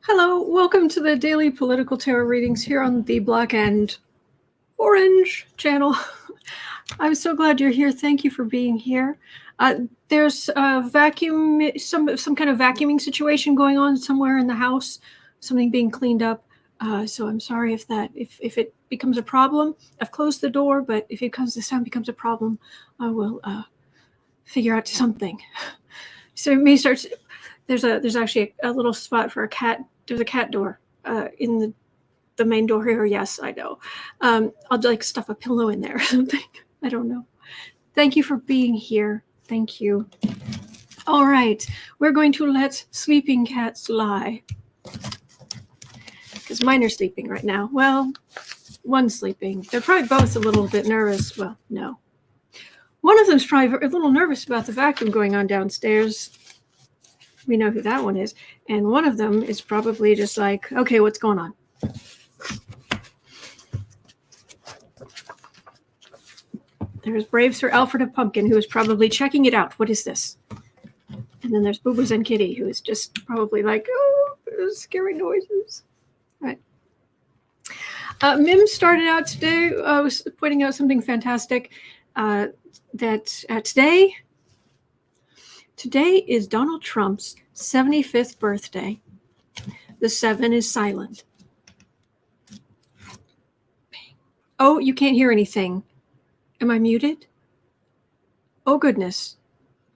Hello, welcome to the daily political tarot readings here on the Black and Orange channel. I'm so glad you're here. Thank you for being here. There's a vacuum, some kind of vacuuming situation going on somewhere in the house, something being cleaned up. So I'm sorry if it becomes a problem. I've closed the door, but if the sound becomes a problem, I will figure out something. So it may start. There's actually a little spot for a cat. There's a cat door in the main door here. Yes, I know. I'll like stuff a pillow in there or something. I don't know. Thank you for being here. Thank you. All right, we're going to let sleeping cats lie. Because mine are sleeping right now. Well, one's sleeping. They're probably both a little bit nervous. Well, no. One of them's probably a little nervous about the vacuum going on downstairs. We know who that one is. And one of them is probably just like, okay, what's going on? There's Brave Sir Alfred of Pumpkin, who is probably checking it out. What is this? And then there's Boo Boo Zen Kitty, who is just probably like, oh, those scary noises. Right. Mim started out today, was pointing out something fantastic, that today is Donald Trump's 75th birthday. The 7 is silent. Oh, you can't hear anything. Am I muted? Oh, goodness.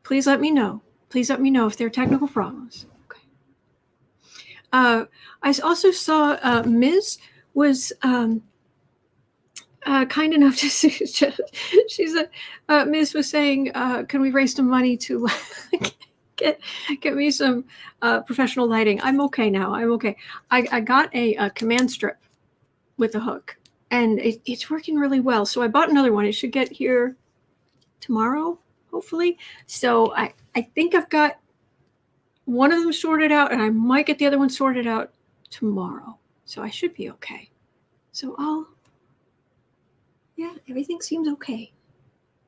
Please let me know. Please let me know if there are technical problems. Okay. I also saw Ms. was kind enough to see. She's Ms. was saying, can we raise some money to get me some professional lighting? I'm okay now. I'm okay. I got a command strip with a hook, and it's working really well. So I bought another one. It should get here tomorrow, hopefully. So I think I've got one of them sorted out, and I might get the other one sorted out tomorrow. So I should be okay. So yeah, everything seems okay.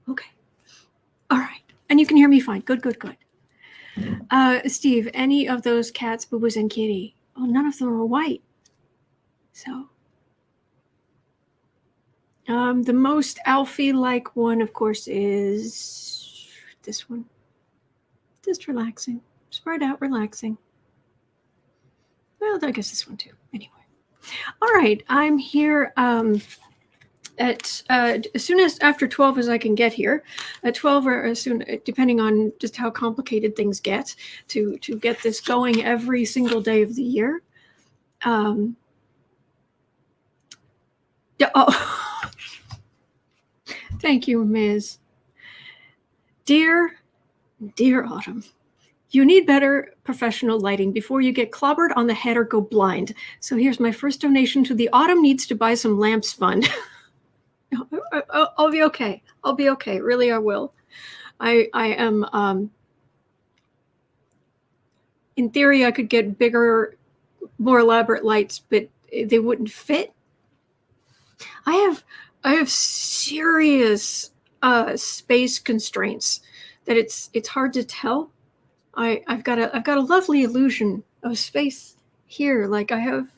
Okay. All right. And you can hear me fine. Good. Steve, any of those cats, Boo Boos and Kitty? Oh, none of them are white. So the most Alfie-like one, of course, is this one. Just relaxing. Spread out, relaxing. Well, I guess this one too. Anyway. All right. I'm here at as soon as after 12 as I can get here. At 12 or as soon, depending on just how complicated things get, to get this going every single day of the year. Yeah. Oh. Thank you, Ms. Dear Autumn, you need better professional lighting before you get clobbered on the head or go blind. So here's my first donation to the Autumn Needs to Buy Some Lamps Fund. I'll be okay. I'll be okay. Really, I will. I am, in theory, I could get bigger, more elaborate lights, but they wouldn't fit. I have serious space constraints that it's hard to tell. I've got a lovely illusion of space here, like I have,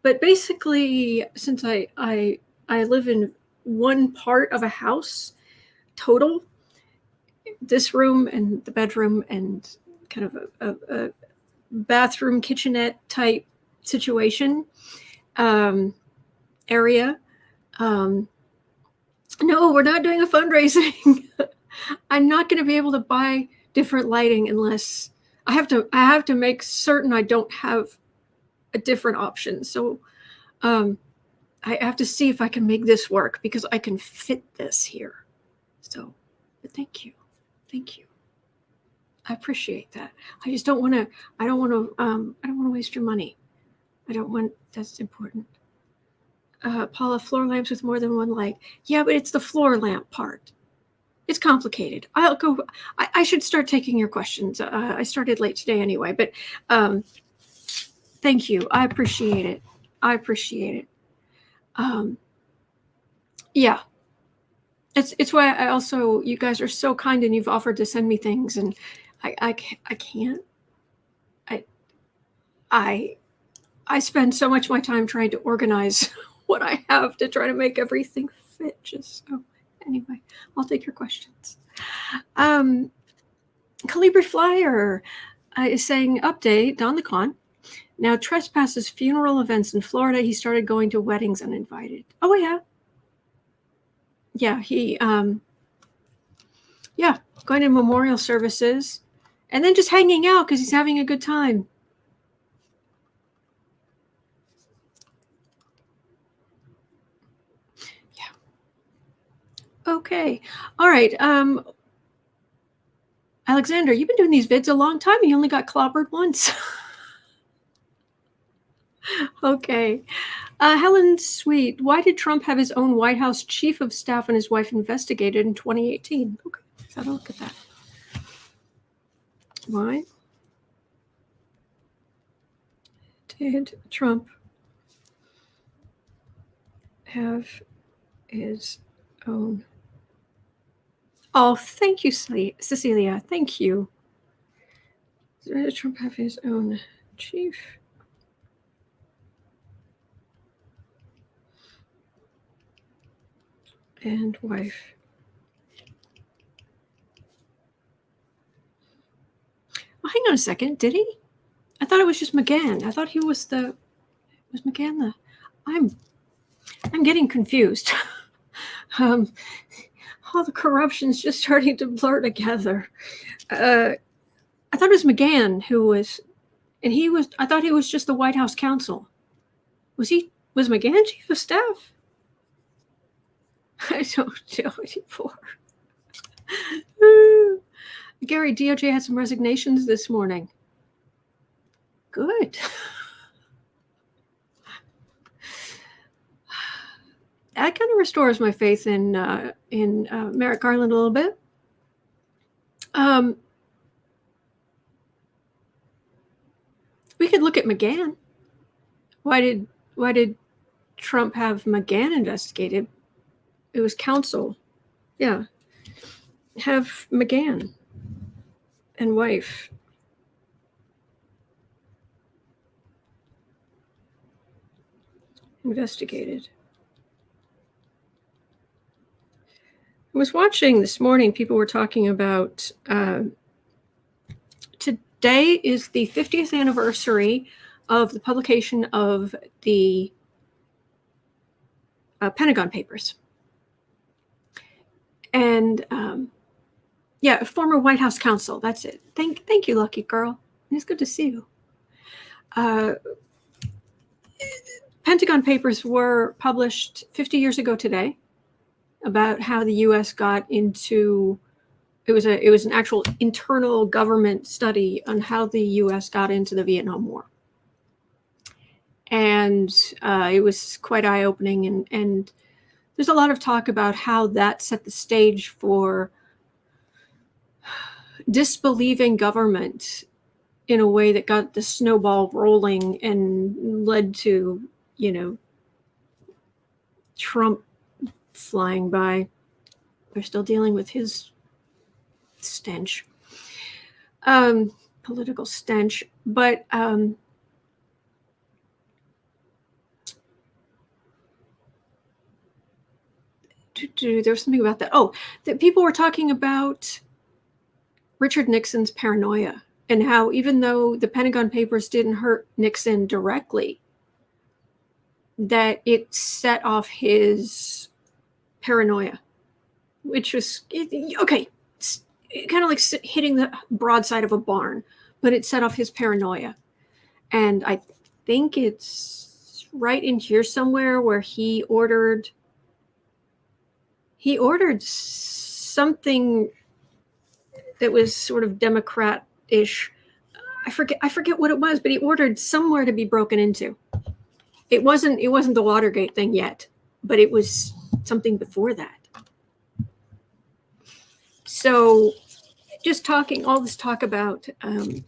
but basically, since I live in one part of a house total, this room and the bedroom and kind of a bathroom kitchenette type situation area. No, we're not doing a fundraising. I'm not going to be able to buy different lighting unless I have to make certain I don't have a different option. So I have to see if I can make this work because I can fit this here. So, but thank you. I appreciate that. I just don't want to. I don't want to waste your money. That's important. Paula, floor lamps with more than one light. Yeah, but it's the floor lamp part. It's complicated. I'll go. I should start taking your questions. I started late today anyway, but thank you. I appreciate it. Yeah. It's why I also, you guys are so kind and you've offered to send me things, and I can't. I spend so much of my time trying to organize what I have to try to make everything fit. Just so anyway, I'll take your questions. Calibri Flyer is saying, update, Don the Con now trespasses funeral events in Florida. He started going to weddings uninvited. Oh, yeah. Yeah, he, going to memorial services and then just hanging out because he's having a good time. Yeah. Okay. All right. Alexander, you've been doing these vids a long time and you only got clobbered once. Okay. Helen Sweet, why did Trump have his own White House chief of staff and his wife investigated in 2018? Okay, let's have a look at that. Why did Trump have his own? Oh, thank you, Cecilia. Thank you. Why did Trump have his own chief? And wife. Well, hang on a second. Did he? I thought it was just McGhan. I thought he was was McGhan the? I'm getting confused. All the corruption's just starting to blur together. I thought it was McGhan who was, and he was. I thought he was just the White House counsel. Was McGhan chief of staff? I don't know anymore. Gary, DOJ had some resignations this morning. Good. That kind of restores my faith in Merrick Garland a little bit. We could look at McGhan. Why did Trump have McGhan investigated? It was counsel. Yeah. Have McGhan and wife. Investigated. I was watching this morning, people were talking about today is the 50th anniversary of the publication of the Pentagon Papers. And former White House counsel, that's it. Thank you, lucky girl. It's good to see you. Pentagon Papers were published 50 years ago today about how the U.S. got into, it was an actual internal government study on how the U.S. got into the Vietnam War. And it was quite eye-opening. And there's a lot of talk about how that set the stage for disbelieving government in a way that got the snowball rolling and led to, Trump flying by. We're still dealing with his stench, political stench. But there was something about that. Oh, that people were talking about Richard Nixon's paranoia and how even though the Pentagon Papers didn't hurt Nixon directly, that it set off his paranoia, which was, okay, kind of like hitting the broadside of a barn, but it set off his paranoia. And I think it's right in here somewhere where he ordered something that was sort of Democrat-ish. I forget what it was, but he ordered somewhere to be broken into. It wasn't the Watergate thing yet, but it was something before that. So just all this talk about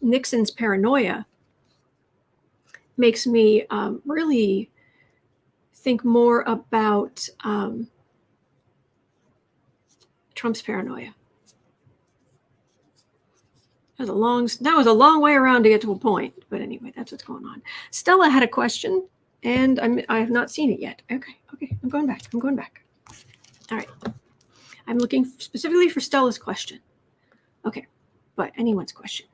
Nixon's paranoia makes me really think more about Trump's paranoia. That was a long way around to get to a point. But anyway, that's what's going on. Stella had a question, and I have not seen it yet. Okay, I'm going back. All right. I'm looking specifically for Stella's question. Okay, but anyone's question.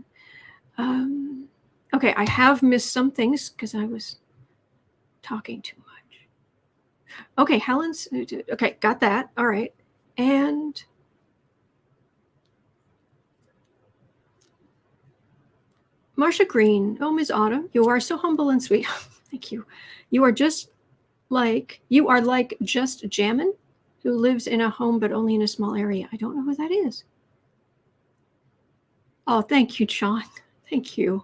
Okay, I have missed some things because I was talking too much. Okay, Helen's. Okay, got that. All right. And Marcia Green. Oh, Ms. Autumn, you are so humble and sweet. Thank you. You are like Just Jammin', who lives in a home but only in a small area. I don't know who that is. Oh, thank you, Sean. Thank you.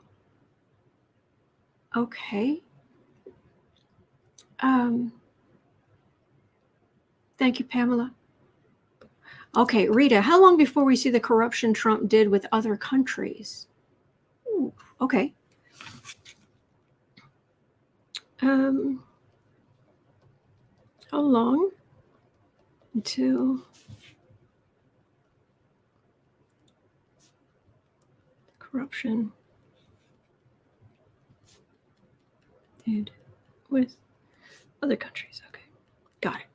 Okay. Thank you, Pamela. Okay, Rita, how long before we see the corruption Trump did with other countries? Ooh, okay. How long until corruption did with other countries? Okay, got it.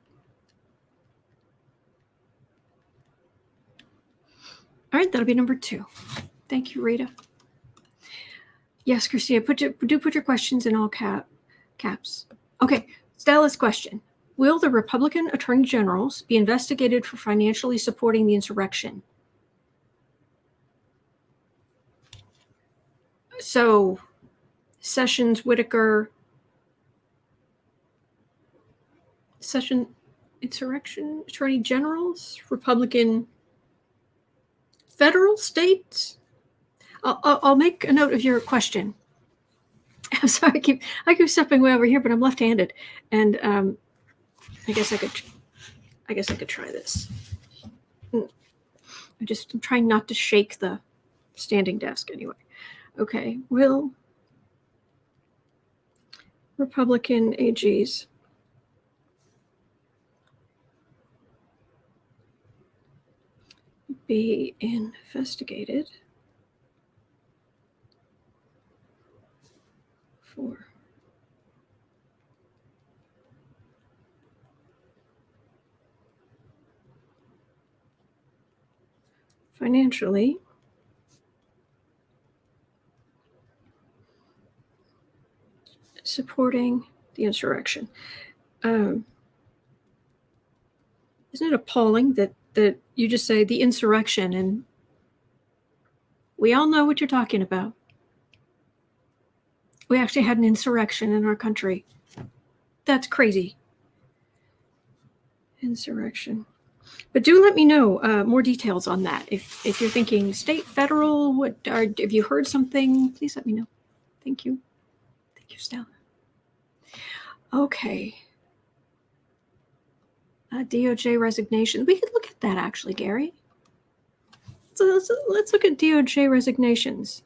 All right, that'll be number 2. Thank you, Rita. Yes, Christina, put your questions in all caps. Okay, Stella's question. Will the Republican attorney generals be investigated for financially supporting the insurrection? So, Sessions, Whitaker, insurrection attorney generals, Republican federal states? I'll make a note of your question. I'm sorry, I keep stepping way over here, but I'm left-handed, and I guess I could try this. I'm trying not to shake the standing desk anyway. Okay, will Republican AGs be investigated for financially supporting the insurrection? Isn't it appalling that you just say the insurrection and we all know what you're talking about? We actually had an insurrection in our country. That's crazy. Insurrection. But do let me know more details on that. If you're thinking state, federal, if you heard something, please let me know. Thank you. Thank you, Stella. Okay. DOJ resignation. We could look at that actually, Gary. So let's look at DOJ resignations.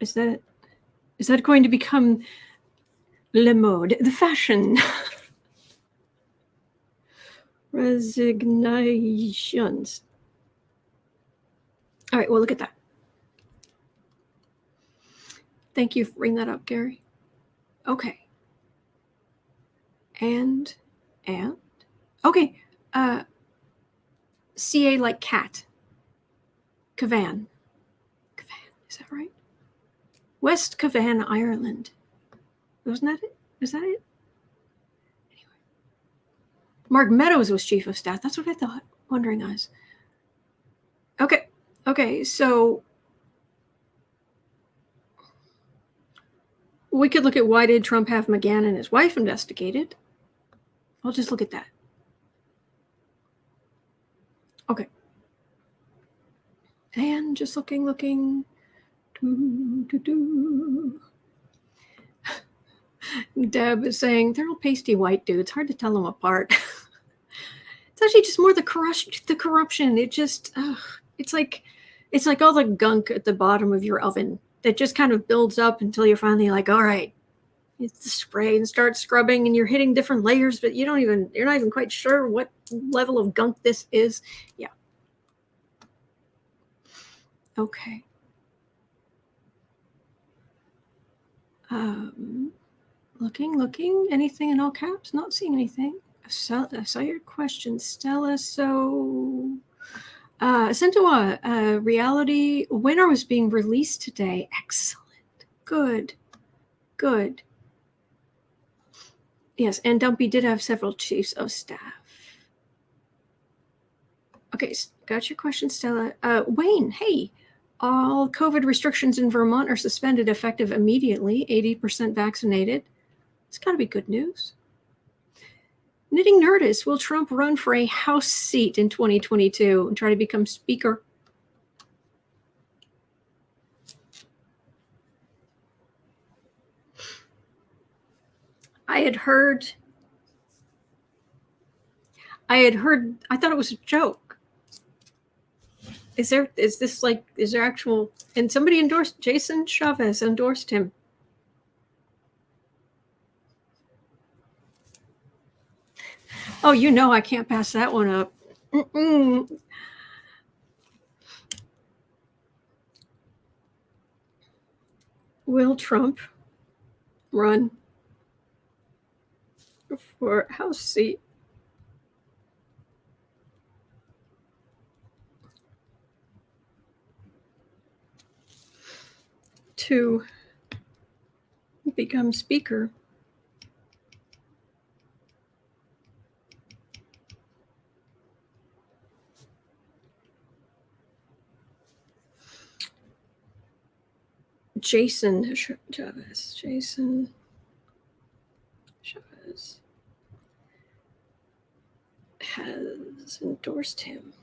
Is that going to become le mode, the fashion? Resignations. All right, well, look at that. Thank you for bringing that up, Gary. Okay. And okay. CA like cat. Cavan, is that right? West Cavan, Ireland. Wasn't that it? Is that it? Anyway. Mark Meadows was chief of staff. That's what I thought. Wondering eyes. Okay, so we could look at why did Trump have McGhan and his wife investigated. I'll just look at that. Okay. And just looking. Deb is saying they're all pasty white dudes. Hard to tell them apart. It's actually just more the corruption. It just, it's like all the gunk at the bottom of your oven that just kind of builds up until you're finally like, all right, it's the spray and start scrubbing, and you're hitting different layers, but you're not even quite sure what level of gunk this is. Yeah. Okay. Looking. Anything in all caps? Not seeing anything. I saw your question, Stella. So, Sentua, reality winner was being released today. Excellent. Good. Yes, and Dumpy did have several chiefs of staff. Okay, got your question, Stella. Wayne, hey. All COVID restrictions in Vermont are suspended effective immediately. 80% vaccinated. It's got to be good news. Knitting Nerdist, will Trump run for a House seat in 2022 and try to become Speaker? I thought it was a joke. Is there actual, and somebody endorsed, Jason Chavez endorsed him. Oh, I can't pass that one up. Will Trump run for House seat? To become Speaker? Jason Chavez has endorsed him.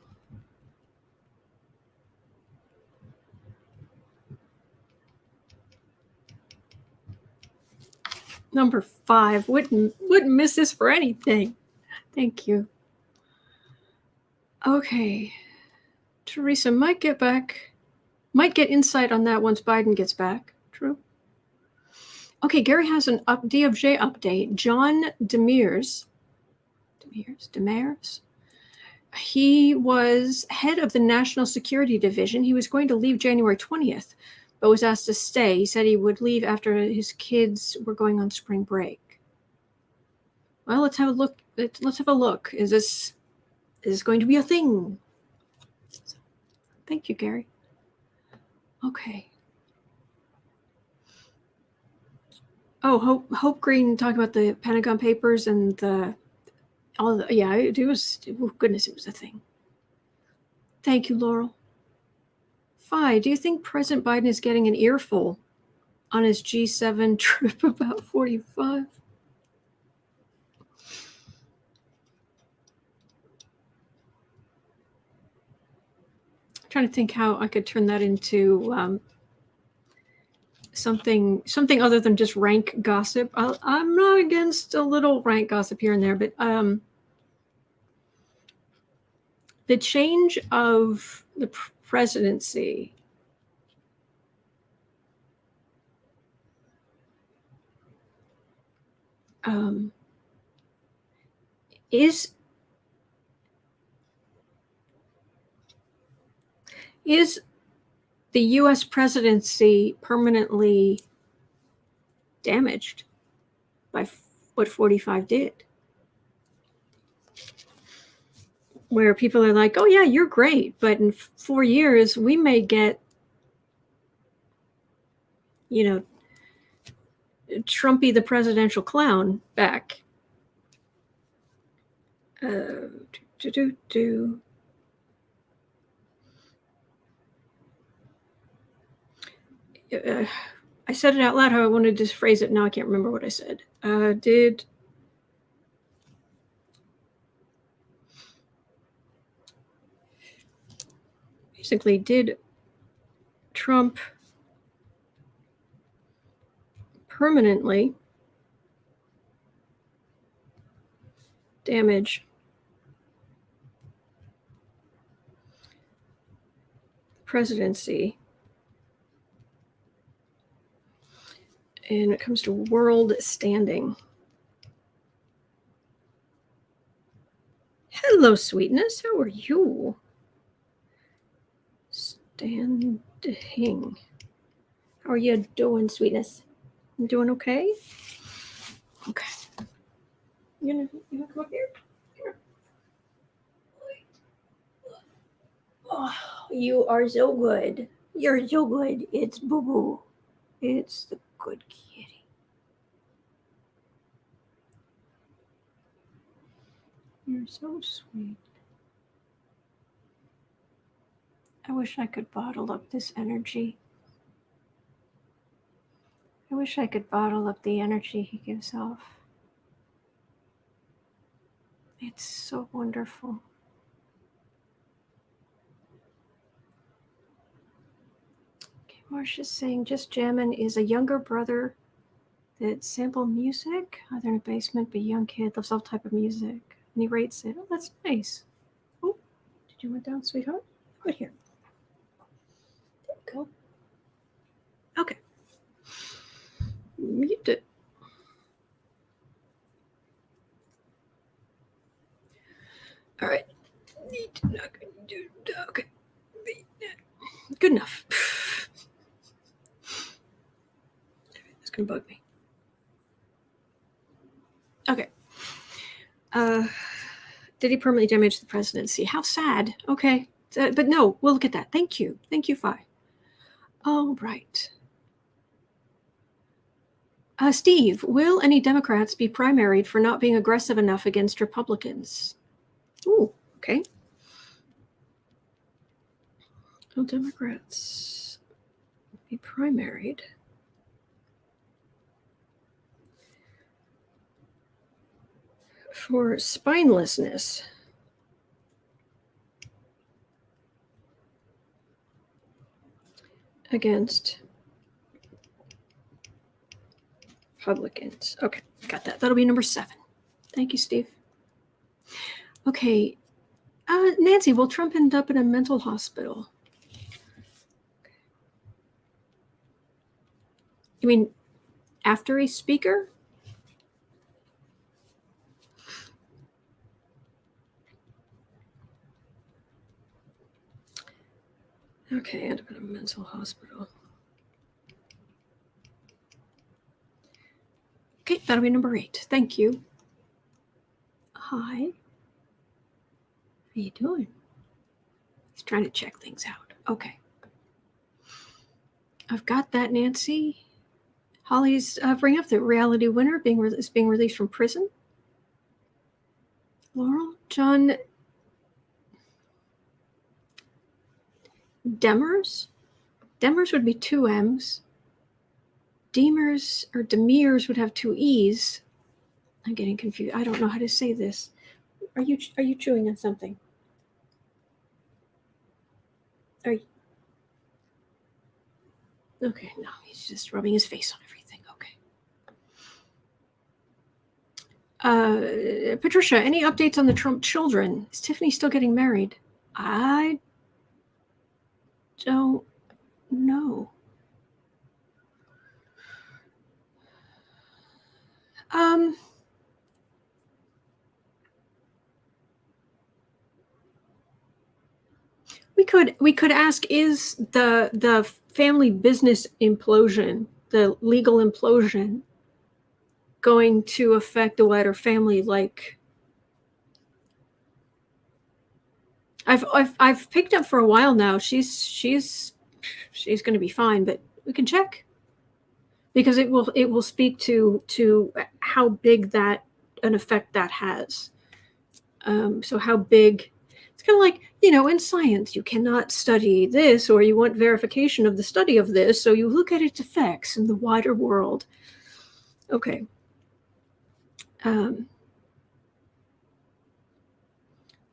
Number 5. Wouldn't miss this for anything. Thank you. Okay. Teresa might get insight on that once Biden gets back. True. Okay, Gary has an DOJ update. John Demers. He was head of the National Security Division. He was going to leave January 20th, but was asked to stay. He said he would leave after his kids were going on spring break. Well, let's have a look. Is this going to be a thing? Thank you, Gary. Okay. Oh, Hope Green talking about the Pentagon Papers and it was a thing. Thank you, Laurel. 5. Do you think President Biden is getting an earful on his G7 trip about 45? I'm trying to think how I could turn that into something other than just rank gossip. I'm not against a little rank gossip here and there, but the change of the presidency is the U.S. presidency permanently damaged by what 45 did? Where people are like, oh yeah, you're great, but in 4 years we may get, Trumpy the presidential clown back. I said it out loud how I wanted to phrase it. Now I can't remember what I said. Did Trump permanently damage presidency and it comes to world standing? Hello, sweetness. How are you? Standing. How are you doing, sweetness? You doing okay? Okay. You gonna come up here? Here. Oh, you are so good. You're so good. It's Boo Boo. It's the good kitty. You're so sweet. I wish I could bottle up this energy. I wish I could bottle up the energy he gives off. It's so wonderful. Okay, Marcia's saying Just Jammin' is a younger brother that sample music. They're in a basement, but a young kid loves all type of music. And he rates it. Oh, that's nice. Oh, did you went down, sweetheart? Right here. There you go. Okay. You did. All right. Okay. Good enough. That's going to bug me. Okay. Did he permanently damage the presidency? How sad. Okay. But no, we'll look at that. Thank you. Thank you, Fi. All right. Steve, will any Democrats be primaried for not being aggressive enough against Republicans? Ooh, okay. Will Democrats be primaried for spinelessness against Republicans? Okay, got that. That'll be number 7. Thank you, Steve. Okay. Nancy, will Trump end up in a mental hospital? You mean after he's speaker? Okay, end up in a mental hospital. Okay, that'll be number 8. Thank you. Hi. How you doing? He's trying to check things out. Okay. I've got that, Nancy. Holly's bringing up the reality winner is being released from prison. Laurel, John Demers. Demers would be 2 M's. Demers would have 2 E's. I'm getting confused. I don't know how to say this. Are you chewing on something? Are you? Okay, no, he's just rubbing his face on everything. Okay. Patricia, any updates on the Trump children? Is Tiffany still getting married? I don't know. We could ask, is the family business implosion, the legal implosion, going to affect the wider family? Like, I've picked up for a while now. She's going to be fine, but we can check, because it will speak to how big that an effect that has. So how big? It's kind of like, in science, you cannot study this, or you want verification of the study of this, so you look at its effects in the wider world. Okay.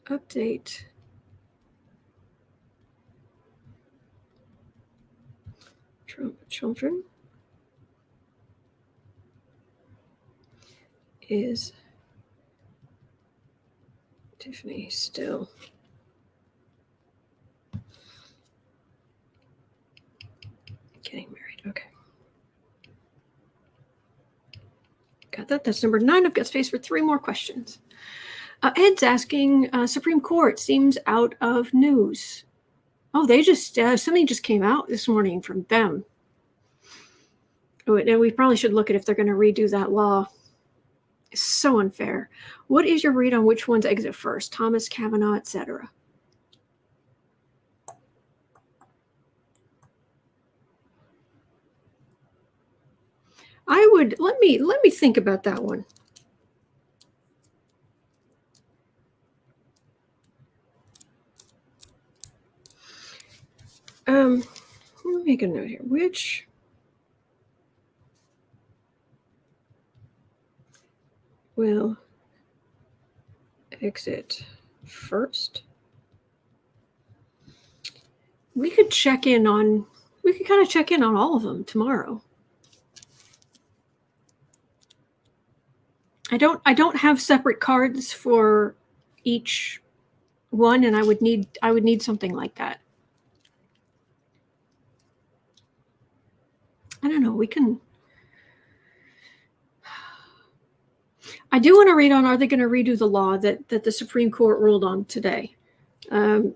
Update. Trump children. Is Tiffany still getting married? Okay. Got that. That's number 9. I've got space for 3 more questions. Ed's asking, Supreme Court seems out of news. Oh, they just something just came out this morning from them. Oh, and we probably should look at if they're going to redo that law. It's so unfair. What is your read on which ones exit first? Thomas, Kavanaugh, etc. I would let me think about that one. Let me make a note here. Which will exit first? We could check in on. We could kind of check in on all of them tomorrow. I don't have separate cards for each one, and I would need something like that. I don't know. We can. I do want to read on. Are they going to redo the law that the Supreme Court ruled on today? I'll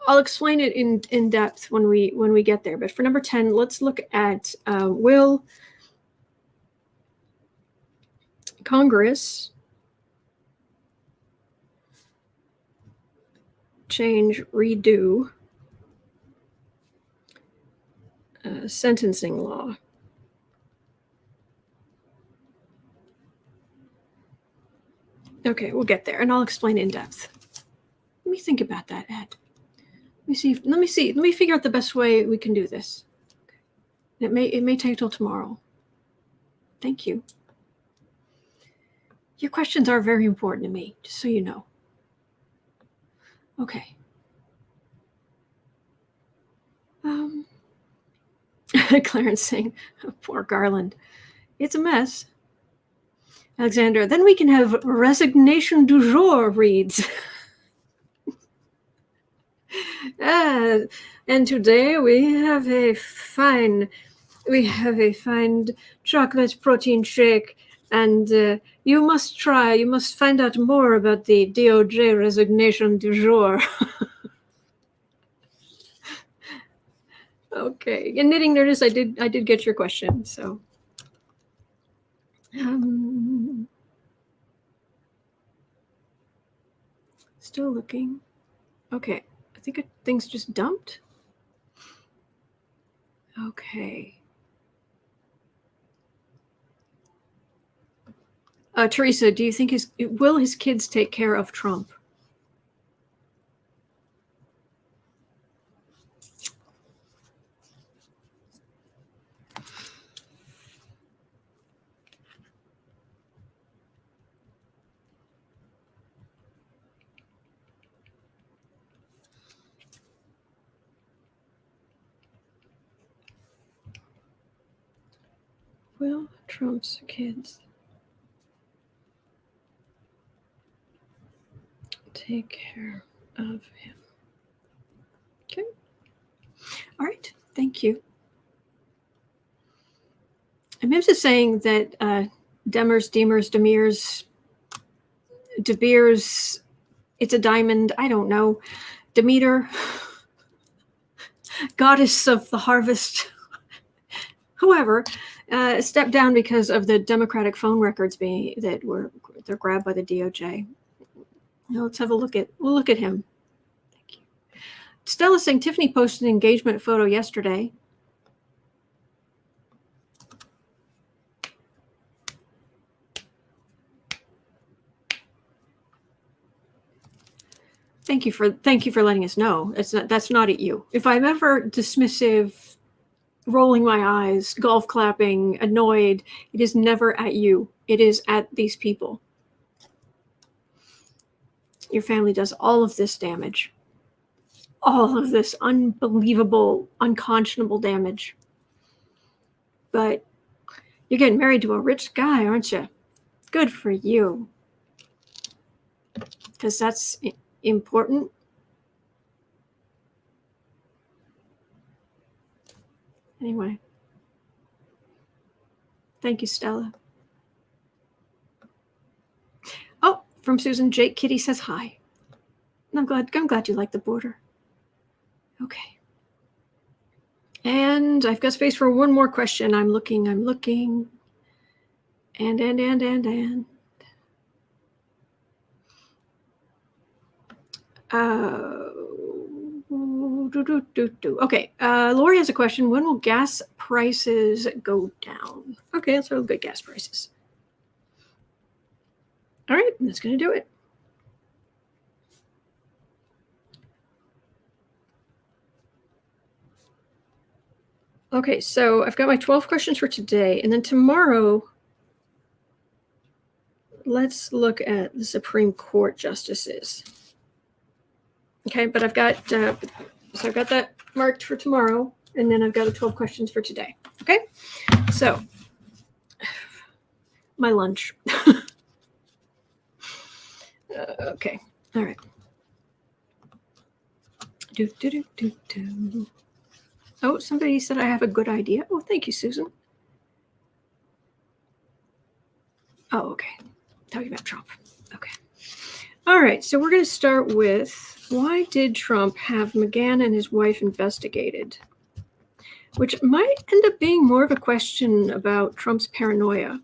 explain it in depth when we get there. But for number 10, let's look at will Congress redo sentencing law? Okay, we'll get there, and I'll explain in depth. Let me think about that, Ed. Let me see. Let me figure out the best way we can do this. It may take till tomorrow. Thank you. Your questions are very important to me, just so you know. Okay. Clarence saying, poor Garland. It's a mess. Alexander, then we can have resignation du jour reads. And today we have a fine chocolate protein shake, and you must find out more about the DOJ resignation du jour. Okay, and knitting nerdist, I did get your question, so. Still looking. Okay, I think things just dumped. Okay. Teresa, do you think will his kids take care of Trump? Will Trump's kids take care of him? Okay. All right. Thank you. And Mims is saying that Demers, Demirs, De Beers, it's a diamond. I don't know. Demeter, goddess of the harvest, whoever, stepped down because of the Democratic phone records they're grabbed by the DOJ. Now let's have we'll look at him. Thank you. Stella saying Tiffany posted an engagement photo yesterday. Thank you for letting us know. That's not at you. If I'm ever dismissive, rolling my eyes, golf clapping, annoyed, it is never at you. It is at these people. Your family does all of this damage. All of this unbelievable, unconscionable damage. But you're getting married to a rich guy, aren't you? Good for you. Because that's important. Anyway. Thank you, Stella. Oh, from Susan, Jake Kitty says hi. I'm glad you like the border. Okay. And I've got space for one more question. I'm looking. And. Okay. Lori has a question. When will gas prices go down? Okay, let's look at gas prices. All right, that's going to do it. Okay, so I've got my 12 questions for today, and then tomorrow, let's look at the Supreme Court justices. Okay, but I've got that marked for tomorrow, and then I've got the 12 questions for today. Okay, so my lunch. Okay, all right. Oh, somebody said I have a good idea. Oh, thank you, Susan. Oh, okay. Talking about Trump. Okay. All right, so we're going to start with, why did Trump have McGhan and his wife investigated? Which might end up being more of a question about Trump's paranoia.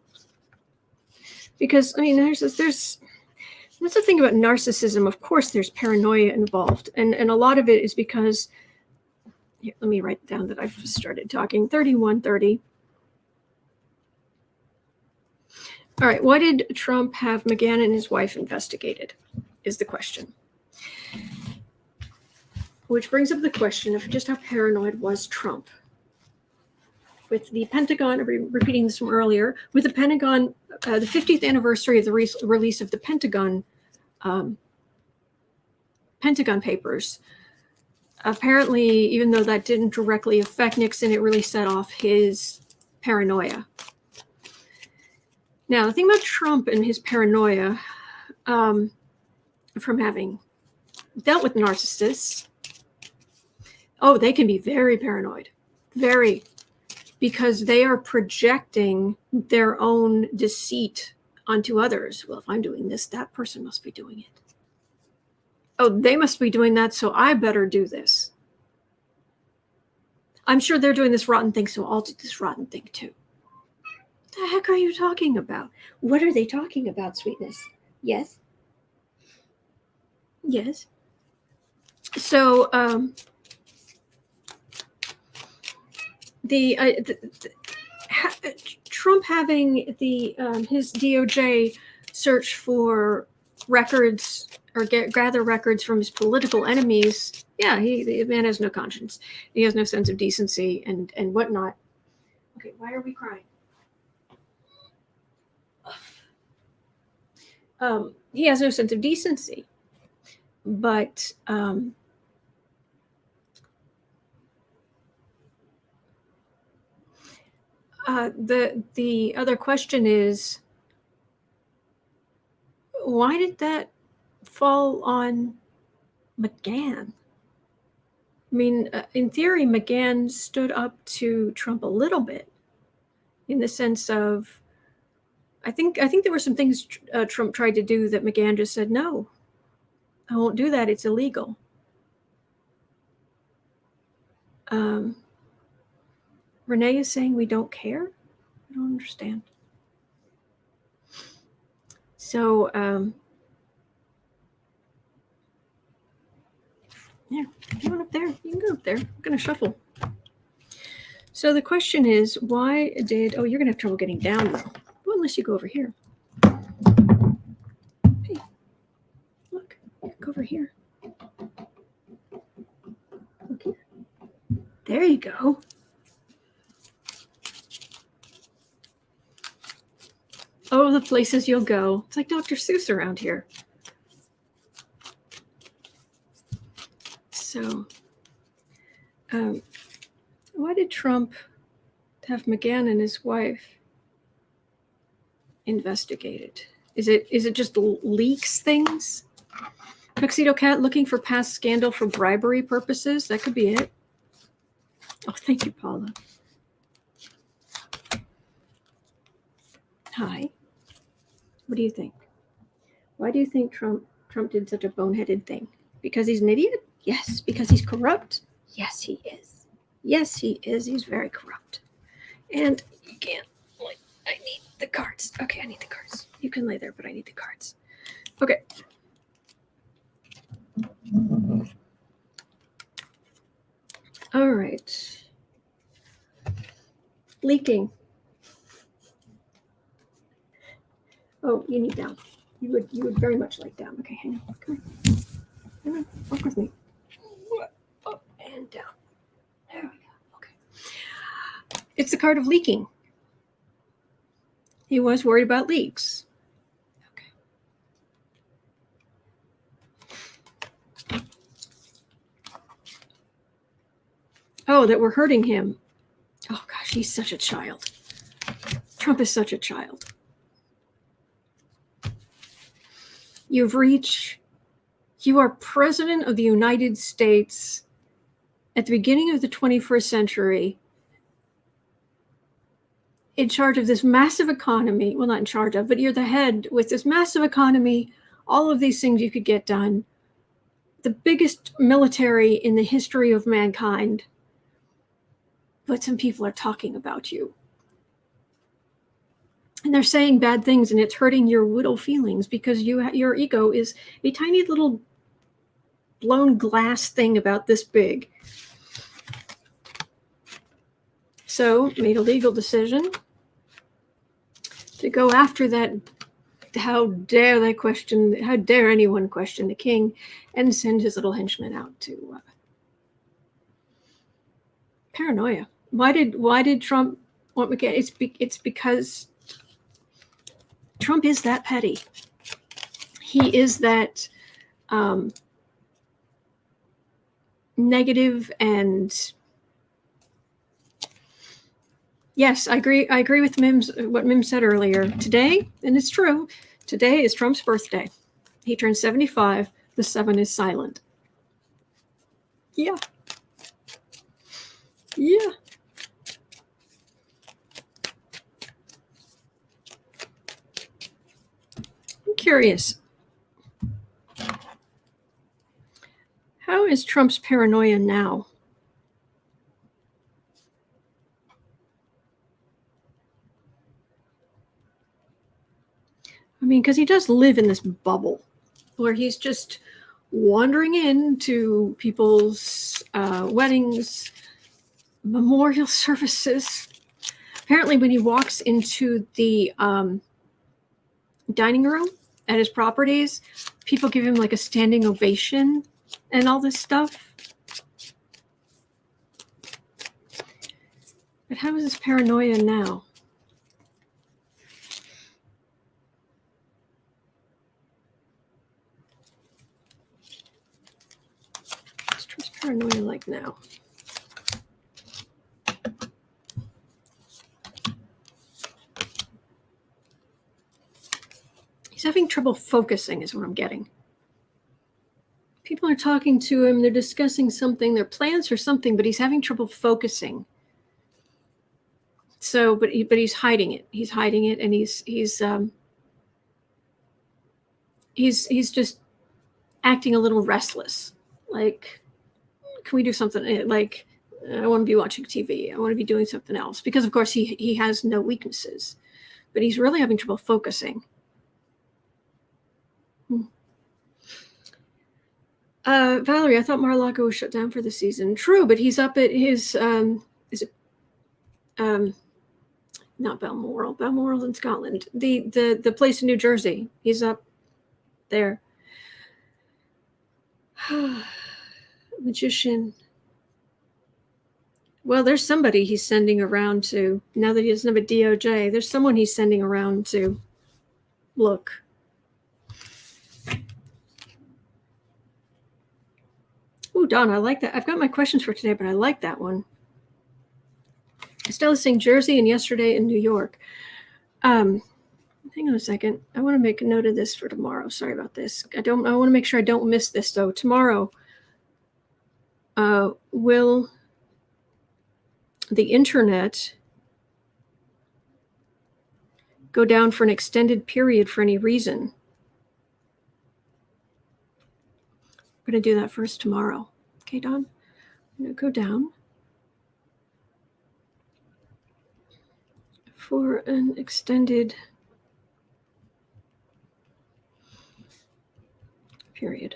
Because, I mean, that's the thing about narcissism. Of course, there's paranoia involved. And a lot of it is because, here, let me write down that I've started talking. 3130. All right, why did Trump have McGhan and his wife investigated, is the question. Which brings up the question of just how paranoid was Trump. With the Pentagon, I'm repeating this from earlier, with the Pentagon, the 50th anniversary of the release of the Pentagon Papers, apparently, even though that didn't directly affect Nixon, it really set off his paranoia. Now, the thing about Trump and his paranoia, from having dealt with narcissists, oh, they can be very paranoid, very, because they are projecting their own deceit onto others. Well, if I'm doing this, that person must be doing it. Oh, they must be doing that, so I better do this. I'm sure they're doing this rotten thing, so I'll do this rotten thing too. What the heck are you talking about? What are they talking about, sweetness? Yes? Yes. So, Trump having his DOJ search for records or gather records from his political enemies. Yeah, the man has no conscience. He has no sense of decency and whatnot. Okay, why are we crying? He has no sense of decency, but the other question is, why did that fall on McGhan? I mean, in theory, McGhan stood up to Trump a little bit, in the sense of, I think there were some things Trump tried to do that McGhan just said, no, I won't do that. It's illegal. Renee is saying we don't care. I don't understand. So, yeah, go up there. You can go up there. I'm going to shuffle. So the question is, why did... Oh, you're going to have trouble getting down, though. Well, unless you go over here. Hey, look. Go over here. Look here. There you go. Oh, the places you'll go. It's like Dr. Seuss around here. So, why did Trump have McGhan and his wife investigated? Is it just leaks things? Tuxedo Cat looking for past scandal for bribery purposes? That could be it. Oh, thank you, Paula. Hi. What do you think? Why do you think Trump did such a boneheaded thing? Because he's an idiot? Yes. Because he's corrupt? Yes, he is. Yes, he is. He's very corrupt. And you can't, like, I need the cards. Okay, I need the cards. You can lay there, but I need the cards. Okay. All right. Leaking. Oh, you need down. You would very much like down. Okay, hang on. Come on. Walk with me. Up and down. There we go. Okay. It's the card of leaking. He was worried about leaks. Okay. Oh, that we're hurting him. Oh gosh, he's such a child. Trump is such a child. You are president of the United States at the beginning of the 21st century, in charge of this massive economy. Well, not in charge of, but you're the head with this massive economy, all of these things you could get done. The biggest military in the history of mankind. But some people are talking about you. And they're saying bad things, and it's hurting your little feelings because your ego is a tiny little blown glass thing about this big. So, made a legal decision to go after that. How dare anyone question the king, and send his little henchmen out to paranoia. Why did Trump want McGhan? It's because Trump is that petty. He is that negative, and yes, I agree with what Mims said earlier. Today, and it's true, today is Trump's birthday. He turned 75. The 7 is silent. Yeah. Yeah. I'm curious. How is Trump's paranoia now? I mean, because he does live in this bubble where he's just wandering into people's weddings, memorial services. Apparently, when he walks into the dining room at his properties, people give him like a standing ovation and all this stuff. But how is his paranoia now? What's Trump's paranoia like now? He's having trouble focusing is what I'm getting. People are talking to him, they're discussing something, their plans for something, but he's having trouble focusing. So, but he's hiding it. He's hiding it, and he's just acting a little restless. Like, can we do something? Like, I want to be watching TV. I want to be doing something else. Because, of course, he has no weaknesses. But he's really having trouble focusing. Valerie, I thought Mar-a-Lago was shut down for the season. True, but he's up at his, not Balmoral. Balmoral's in Scotland. The place in New Jersey. He's up there. Magician. Well, there's somebody he's sending around to, now that he doesn't have a DOJ, there's someone he's sending around to look. Oh, Don, I like that. I've got my questions for today, but I like that one. Estella saying Jersey and yesterday in New York. Hang on a second. I want to make a note of this for tomorrow. Sorry about this. I want to make sure I don't miss this, though. Tomorrow, will the internet go down for an extended period for any reason? going to do that first tomorrow. Okay, Don? I'm going to go down for an extended period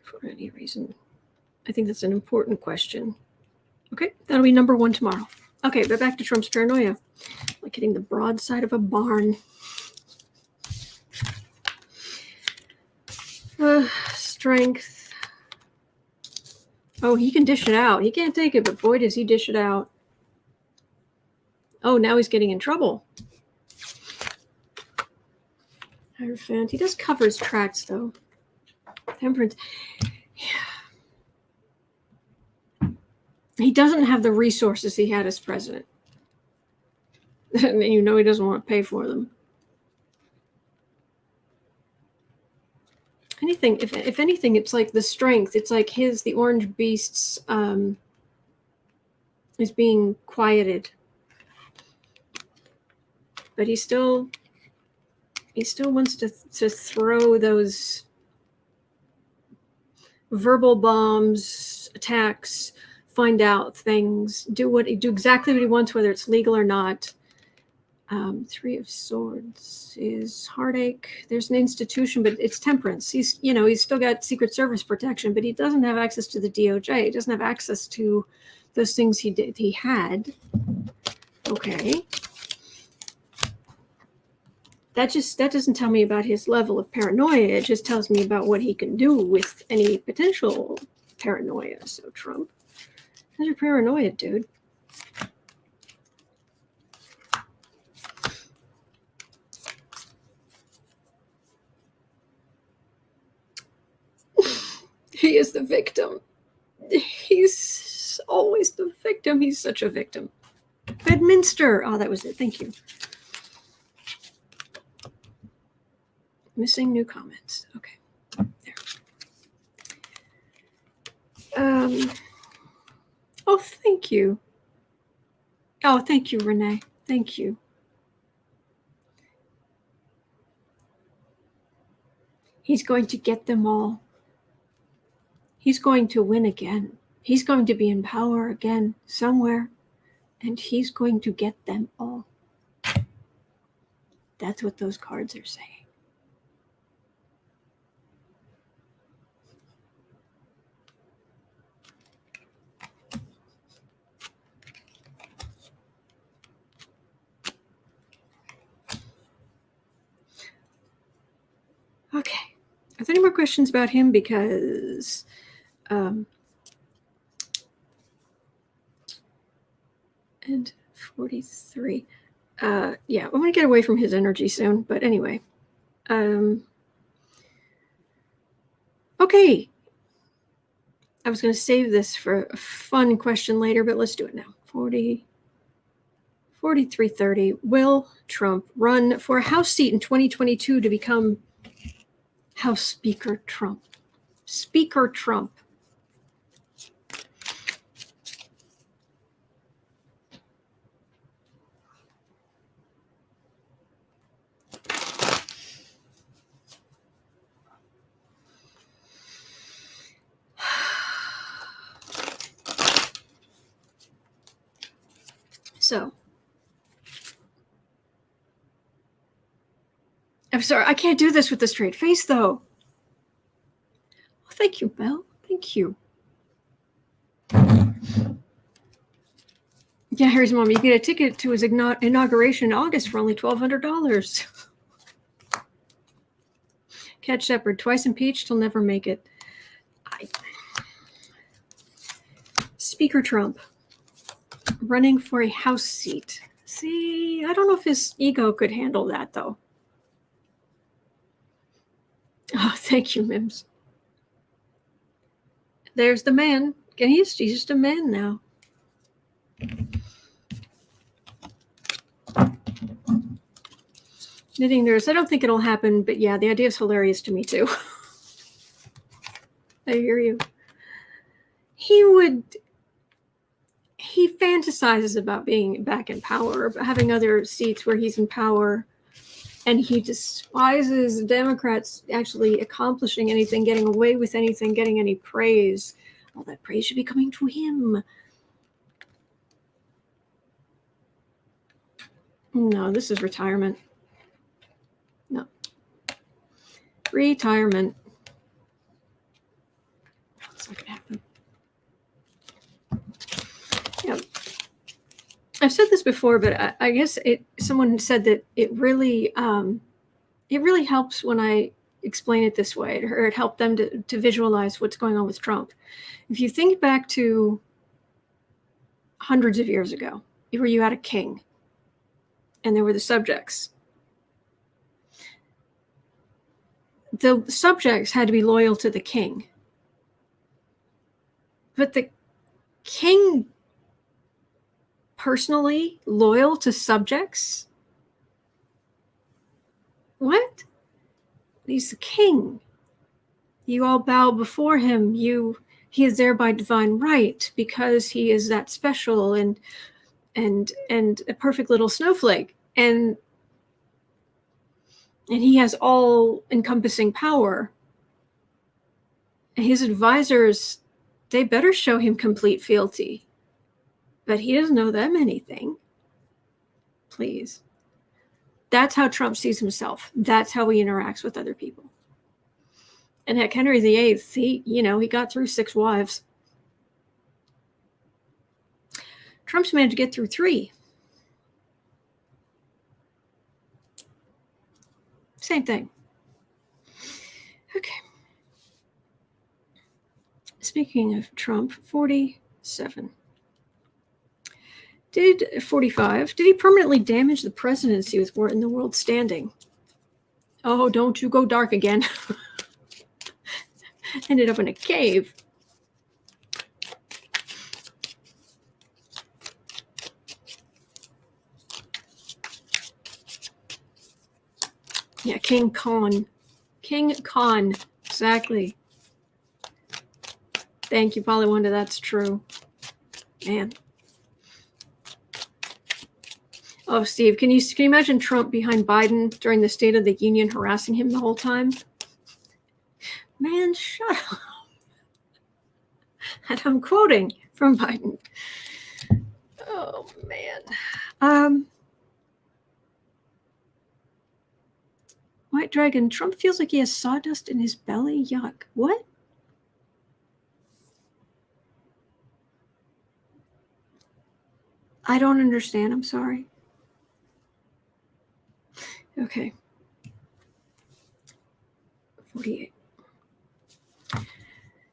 for any reason. I think that's an important question. Okay, that'll be number 1 tomorrow. Okay, but back to Trump's paranoia. Like hitting the broadside of a barn. Strength. Oh, he can dish it out. He can't take it, but boy, does he dish it out. Oh, now he's getting in trouble. Hierophant. He does cover his tracks, though. Temperance. Yeah. He doesn't have the resources he had as president. And you know he doesn't want to pay for them. Anything, if anything, it's like the strength. It's like the orange beast's is being quieted. But he still wants to throw those verbal bombs, attacks, find out things, do exactly what he wants, whether it's legal or not. 3 of Swords is heartache. There's an institution, but it's temperance. He's still got Secret Service protection, but he doesn't have access to the DOJ. He doesn't have access to those things he had. Okay. That doesn't tell me about his level of paranoia. It just tells me about what he can do with any potential paranoia. So Trump, how's your paranoia, dude? He is the victim. He's always the victim. He's such a victim. Bedminster. Oh, that was it. Thank you. Missing new comments. Okay. There. Oh, thank you. Oh, thank you, Renee. Thank you. He's going to get them all. He's going to win again. He's going to be in power again somewhere, and he's going to get them all. That's what those cards are saying. Okay. Are there any more questions about him? Because and 43. Yeah, I'm going to get away from his energy soon. But anyway. Okay. I was going to save this for a fun question later, but let's do it now. 4330. Will Trump run for a House seat in 2022 to become House Speaker Trump? Speaker Trump. So, I'm sorry, I can't do this with a straight face, though. Oh, thank you, Belle. Thank you. Yeah, Harry's mom, you get a ticket to his inauguration in August for only $1,200. Cat Shepard, twice impeached, he'll never make it. Speaker Trump. Running for a House seat. See, I don't know if his ego could handle that, though. Oh, thank you, Mims. There's the man. He's just a man now. Knitting nurse. I don't think it'll happen, but yeah, the idea is hilarious to me, too. I hear you. He fantasizes about being back in power, about having other seats where he's in power. And he despises Democrats actually accomplishing anything, getting away with anything, getting any praise. All that praise should be coming to him. No, this is retirement. No. Retirement. It's not going to happen. Yeah. I've said this before, but I guess someone said that it really helps when I explain it this way, or it helped them to visualize what's going on with Trump. If you think back to hundreds of years ago, where you had a king and there were the subjects. The subjects had to be loyal to the king. But the king personally loyal to subjects? What? He's the king. You all bow before him. He is there by divine right because he is that special and a perfect little snowflake. And he has all encompassing power. His advisors, they better show him complete fealty. But he doesn't know them anything. Please. That's how Trump sees himself. That's how he interacts with other people. And heck, Henry VIII, he got through 6 wives. Trump's managed to get through 3. Same thing. Okay. Speaking of Trump, 47. 45. Did he permanently damage the presidency with War in the World standing? Oh, don't you go dark again. Ended up in a cave. Yeah, King Khan. King Khan. Exactly. Thank you, Polywanda. That's true. Man. Oh, Steve, can you imagine Trump behind Biden during the State of the Union harassing him the whole time? Man, shut up. And I'm quoting from Biden. Oh, man. White Dragon, Trump feels like he has sawdust in his belly. Yuck. What? I don't understand. I'm sorry. Okay. 48.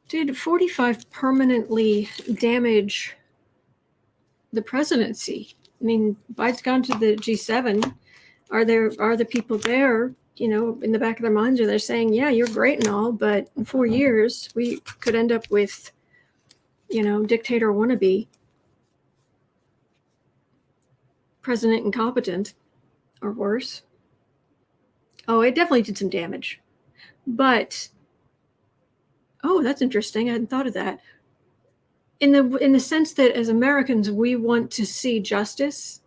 Did 45 permanently damage the presidency? I mean, Biden's gone to the G7. Are the people there, in the back of their minds, are they saying, yeah, you're great and all, but in 4 years, we could end up with, dictator wannabe, president incompetent, or worse. Oh, it definitely did some damage. But, oh, that's interesting. I hadn't thought of that. In the sense that as Americans, we want to see justice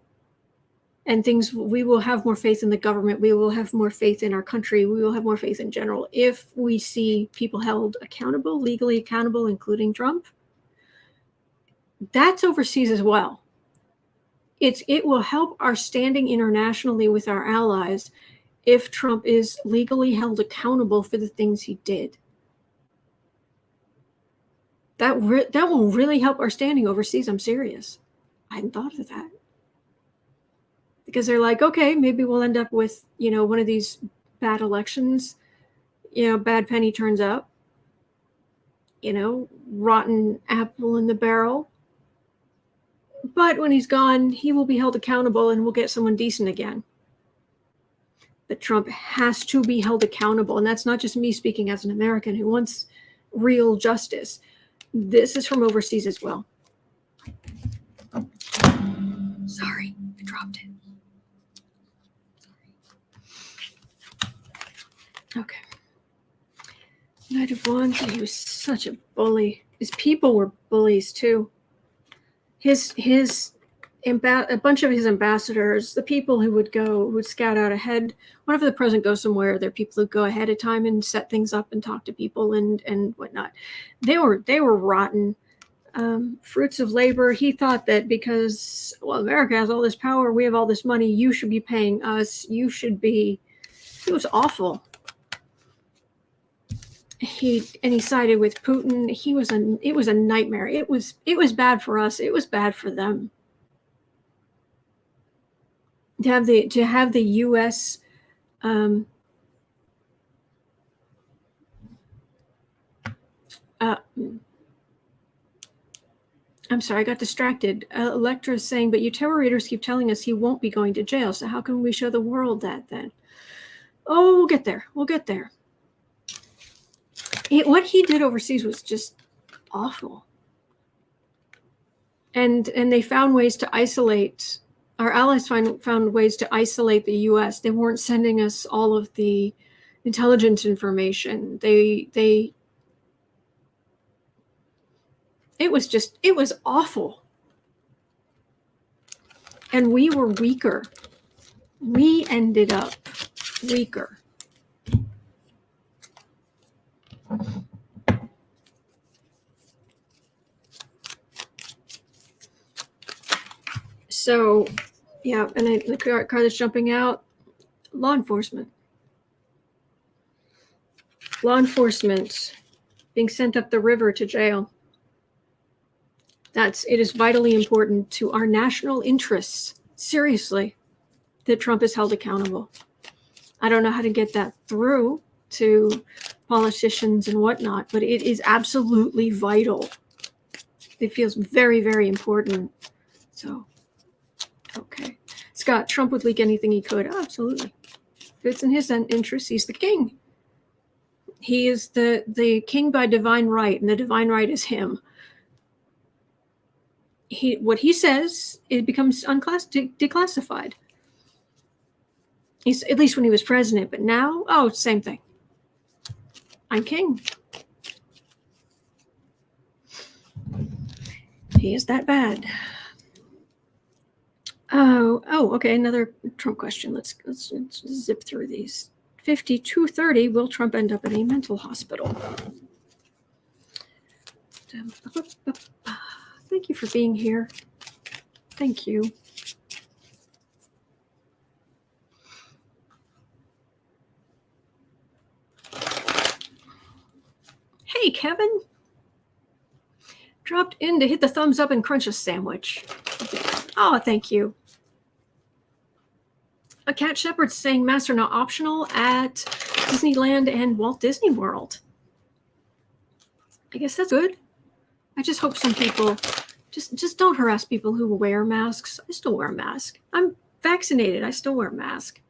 and things. We will have more faith in the government. We will have more faith in our country. We will have more faith in general if we see people held accountable, legally accountable, including Trump. That's overseas as well. It will help our standing internationally with our allies if Trump is legally held accountable for the things he did. That will really help our standing overseas. I'm serious. I hadn't thought of that. Because they're like, okay, maybe we'll end up with, one of these bad elections. Bad penny turns up. Rotten apple in the barrel. But when he's gone, he will be held accountable and we'll get someone decent again. But Trump has to be held accountable. And that's not just me speaking as an American who wants real justice. This is from overseas as well. Sorry, I dropped it. Okay. Knight of Wands, he was such a bully. His people were bullies too. His a bunch of his ambassadors, the people who would scout out ahead. Whenever the president goes somewhere, there are people who go ahead of time and set things up and talk to people and whatnot. They were rotten. Fruits of labor. He thought that because, well, America has all this power, we have all this money, you should be paying us. You should be. It was awful. He sided with Putin. It was a nightmare. It was bad for us. It was bad for them. To have the U.S. I'm sorry, I got distracted. Electra is saying, but you terror readers keep telling us he won't be going to jail, so how can we show the world that then? Oh, we'll get there. We'll get there. What he did overseas was just awful. And they found ways to isolate, our allies found ways to isolate the U.S. They weren't sending us all of the intelligence information. It was awful. And we were weaker. We ended up weaker. So, yeah, and the car that's jumping out, law enforcement. Law enforcement being sent up the river to jail. It is vitally important to our national interests, seriously, that Trump is held accountable. I don't know how to get that through to politicians and whatnot, but it is absolutely vital. It feels very, very important. So, okay. Scott, Trump would leak anything he could. Oh, absolutely. If it's in his interest, he's the king. He is the king by divine right, and the divine right is him. What he says, it becomes declassified. At least when he was president, but now, same thing. I'm king. He is that bad. Okay. Another Trump question. Let's zip through these. 5230. Will Trump end up in a mental hospital? Thank you for being here. Thank you. Hey, Kevin. Dropped in to hit the thumbs up and crunch a sandwich. Oh, thank you. A cat shepherd saying masks are not optional at Disneyland and Walt Disney World. I guess that's good. I just hope some people just don't harass people who wear masks. I still wear a mask. I'm vaccinated. I still wear a mask.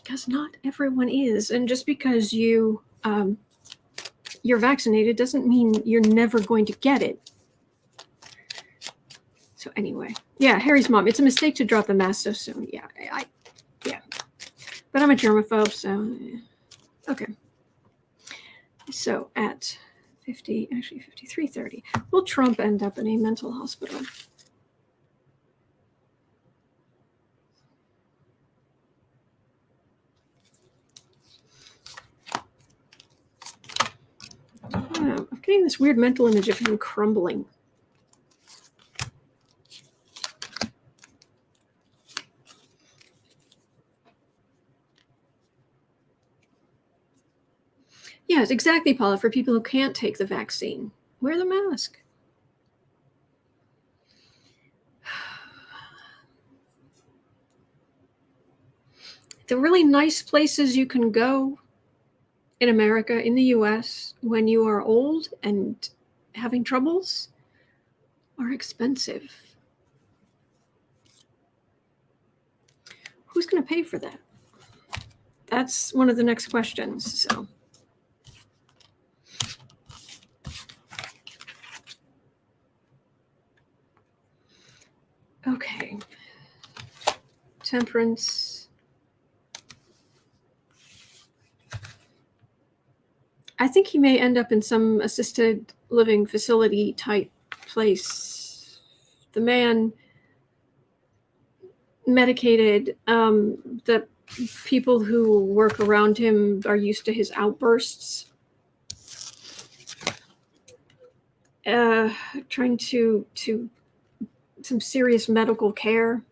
Because not everyone is. And just because you're vaccinated doesn't mean you're never going to get it. So anyway, yeah, Harry's mom. It's a mistake to drop the mask so soon. Yeah, yeah. But I'm a germaphobe, so okay. So at 5330, will Trump end up in a mental hospital? I'm getting this weird mental image of him crumbling. Yes, exactly, Paula. For people who can't take the vaccine, wear the mask. The really nice places you can go in America, in the US, when you are old and having troubles are expensive. Who's going to pay for that? That's one of the next questions. So. Okay. Temperance. I think he may end up in some assisted living facility type place The man medicated. The people who work around him are used to his outbursts. Trying to some serious medical care.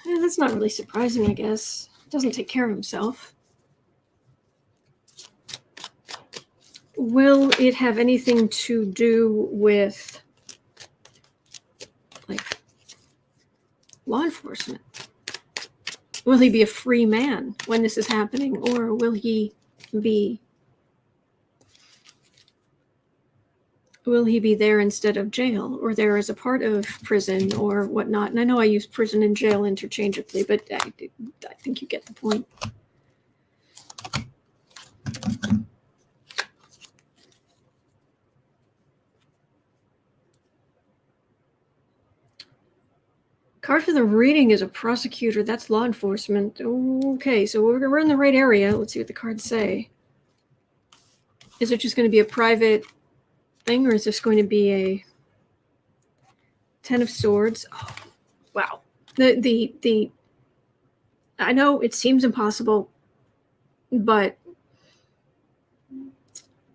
Yeah, that's not really surprising, I guess. Doesn't take care of himself. Will it have anything to do with, like, law enforcement? Will he be a free man when this is happening, or will he be there instead of jail, or there as a part of prison or whatnot? And I know I use prison and jail interchangeably, but I think you get the point. Card for the reading is a prosecutor. That's law enforcement. Okay, so we're in the right area. Let's see what the cards say. Is it just going to be a private thing, or is this going to be a 10 of Swords? Oh, wow. The I know it seems impossible, but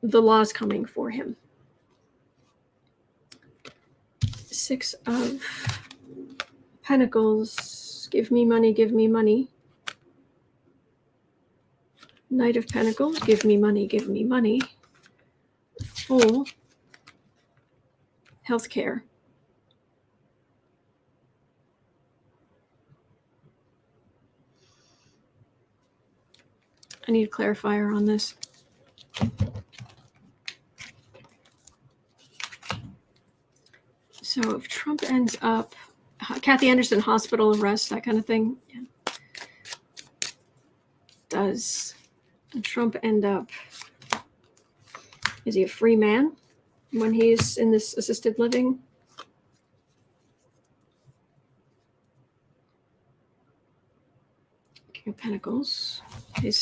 the law's coming for him. 6 of Pentacles. Give me money, give me money. Knight of Pentacles. Give me money, give me money. Full. Healthcare. I need a clarifier on this. So if Trump ends up, Kathy Anderson hospital arrest, that kind of thing. Yeah. Does Trump end up, is he a free man when he's in this assisted living? King of Pentacles. It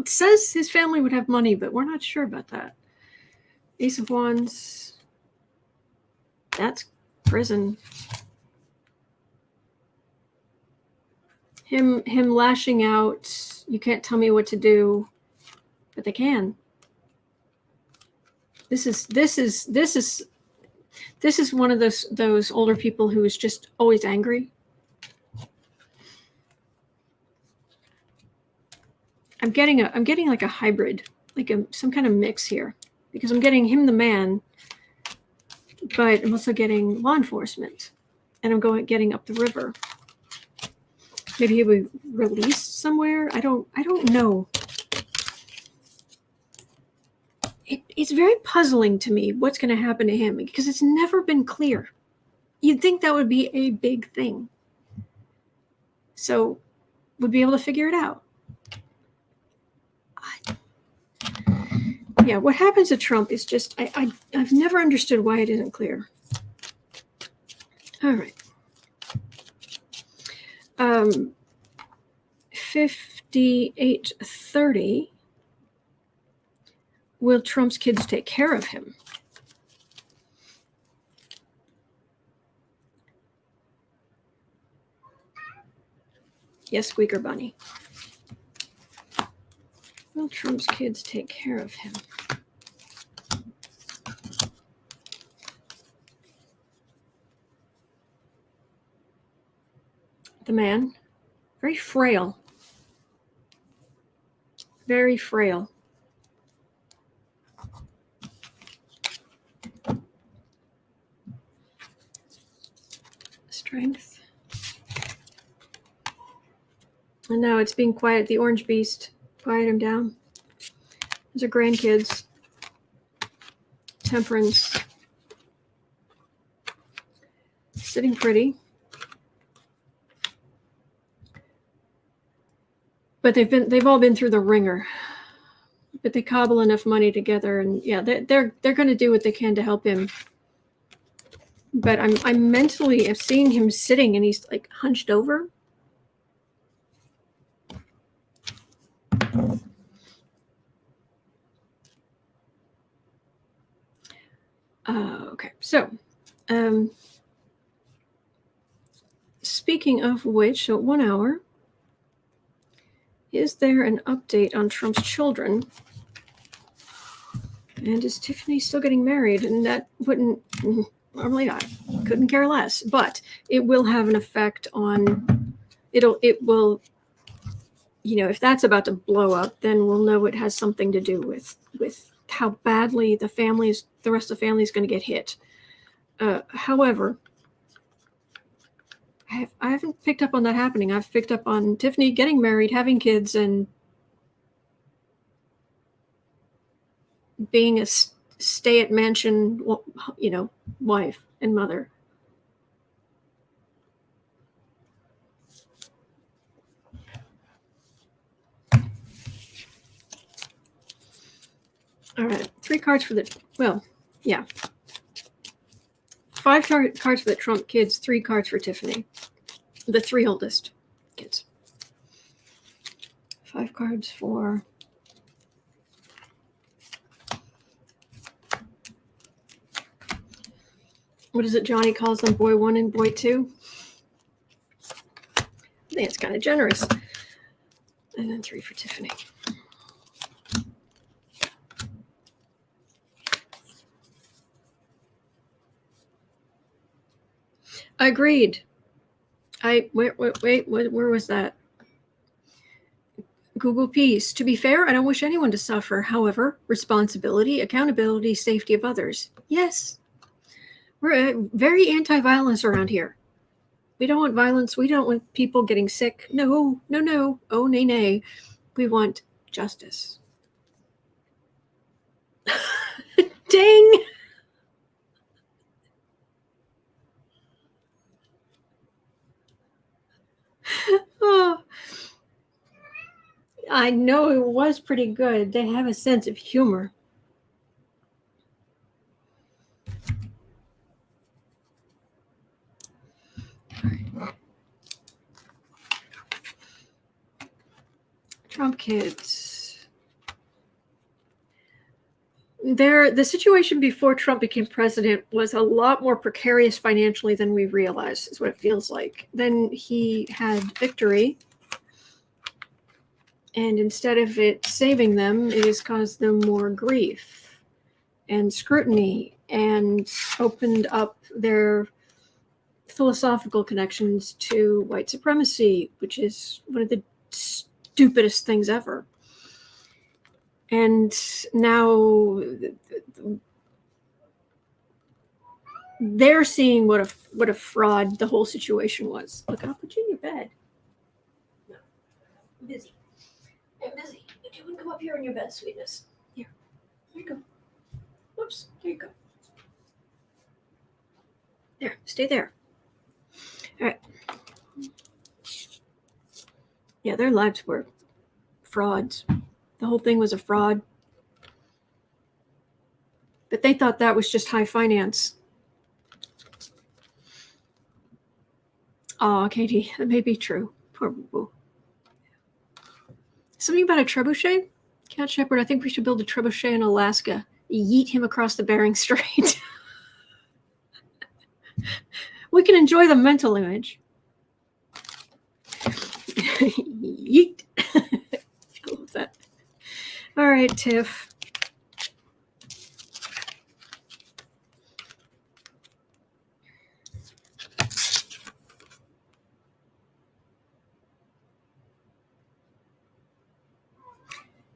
says his family would have money, but we're not sure about that. Ace of Wands. That's prison. Him lashing out. You can't tell me what to do, but they can. This is one of those older people who is just always angry. I'm getting like a hybrid, like some kind of mix here, because I'm getting him the man, but I'm also getting law enforcement, and I'm getting up the river. Maybe he'll be released somewhere. I don't know. It's very puzzling to me what's going to happen to him, because it's never been clear. You'd think that would be a big thing. So we'd be able to figure it out. Yeah, what happens to Trump is just, I've never understood why it isn't clear. All right. 5830. Will Trump's kids take care of him? Yes, Squeaker Bunny. Will Trump's kids take care of him? The man, very frail. Very frail. Strength. And now it's being quiet. The orange beast. Quiet him down. Those are grandkids. Temperance. Sitting pretty. But they've all been through the ringer. But they cobble enough money together, and yeah, they're going to do what they can to help him. But I'm mentally seeing him sitting, and he's like hunched over. Okay, so speaking of which, so 1 hour, is there an update on Trump's children? And is Tiffany still getting married? And that wouldn't, normally I couldn't care less, but it will have an effect on, it will, you know, if that's about to blow up, then we'll know it has something to do with how badly the rest of the family is going to get hit. However, I haven't picked up on that happening. I've picked up on Tiffany getting married, having kids, and being a stay-at-mansion, you know, wife and mother. All right, 3 cards for the, well, yeah. 5 cards for the Trump kids, 3 cards for Tiffany, the 3 oldest kids. 5 cards for what is it Johnny calls them, boy 1 and boy 2? I think it's kind of generous. And then 3 for Tiffany. Agreed. Wait, where was that? Google Peace. To be fair, I don't wish anyone to suffer. However, responsibility, accountability, safety of others. Yes. We're very anti-violence around here. We don't want violence. We don't want people getting sick. No. Oh, nay. We want justice. Dang. Oh, I know it was pretty good. They have a sense of humor. Trump kids. The situation before Trump became president was a lot more precarious financially than we realize, is what it feels like. Then he had victory, and instead of it saving them, it has caused them more grief and scrutiny and opened up their philosophical connections to white supremacy, which is one of the stupidest things ever. And now they're seeing what a fraud the whole situation was. Look, I'll put you in your bed. No, I'm busy. I'm busy. You wouldn't come up here in your bed, sweetness. Here you go. Whoops, there you go. There, stay there. All right. Yeah, their lives were frauds. The whole thing was a fraud. But they thought that was just high finance. Oh, Katie, that may be true. Poor boo-boo. Something about a trebuchet? Cat Shepherd, I think we should build a trebuchet in Alaska. Yeet him across the Bering Strait. We can enjoy the mental image. Yeet. I love that. All right, Tiff.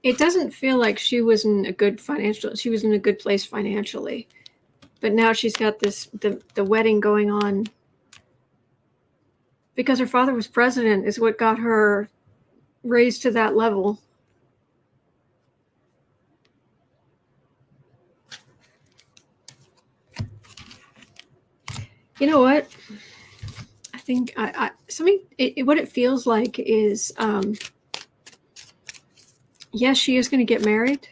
It doesn't feel like she was in a good place financially. But now she's got the wedding going on because her father was president is what got her raised to that level. You know what? I think what it feels like is, yes, she is going to get married,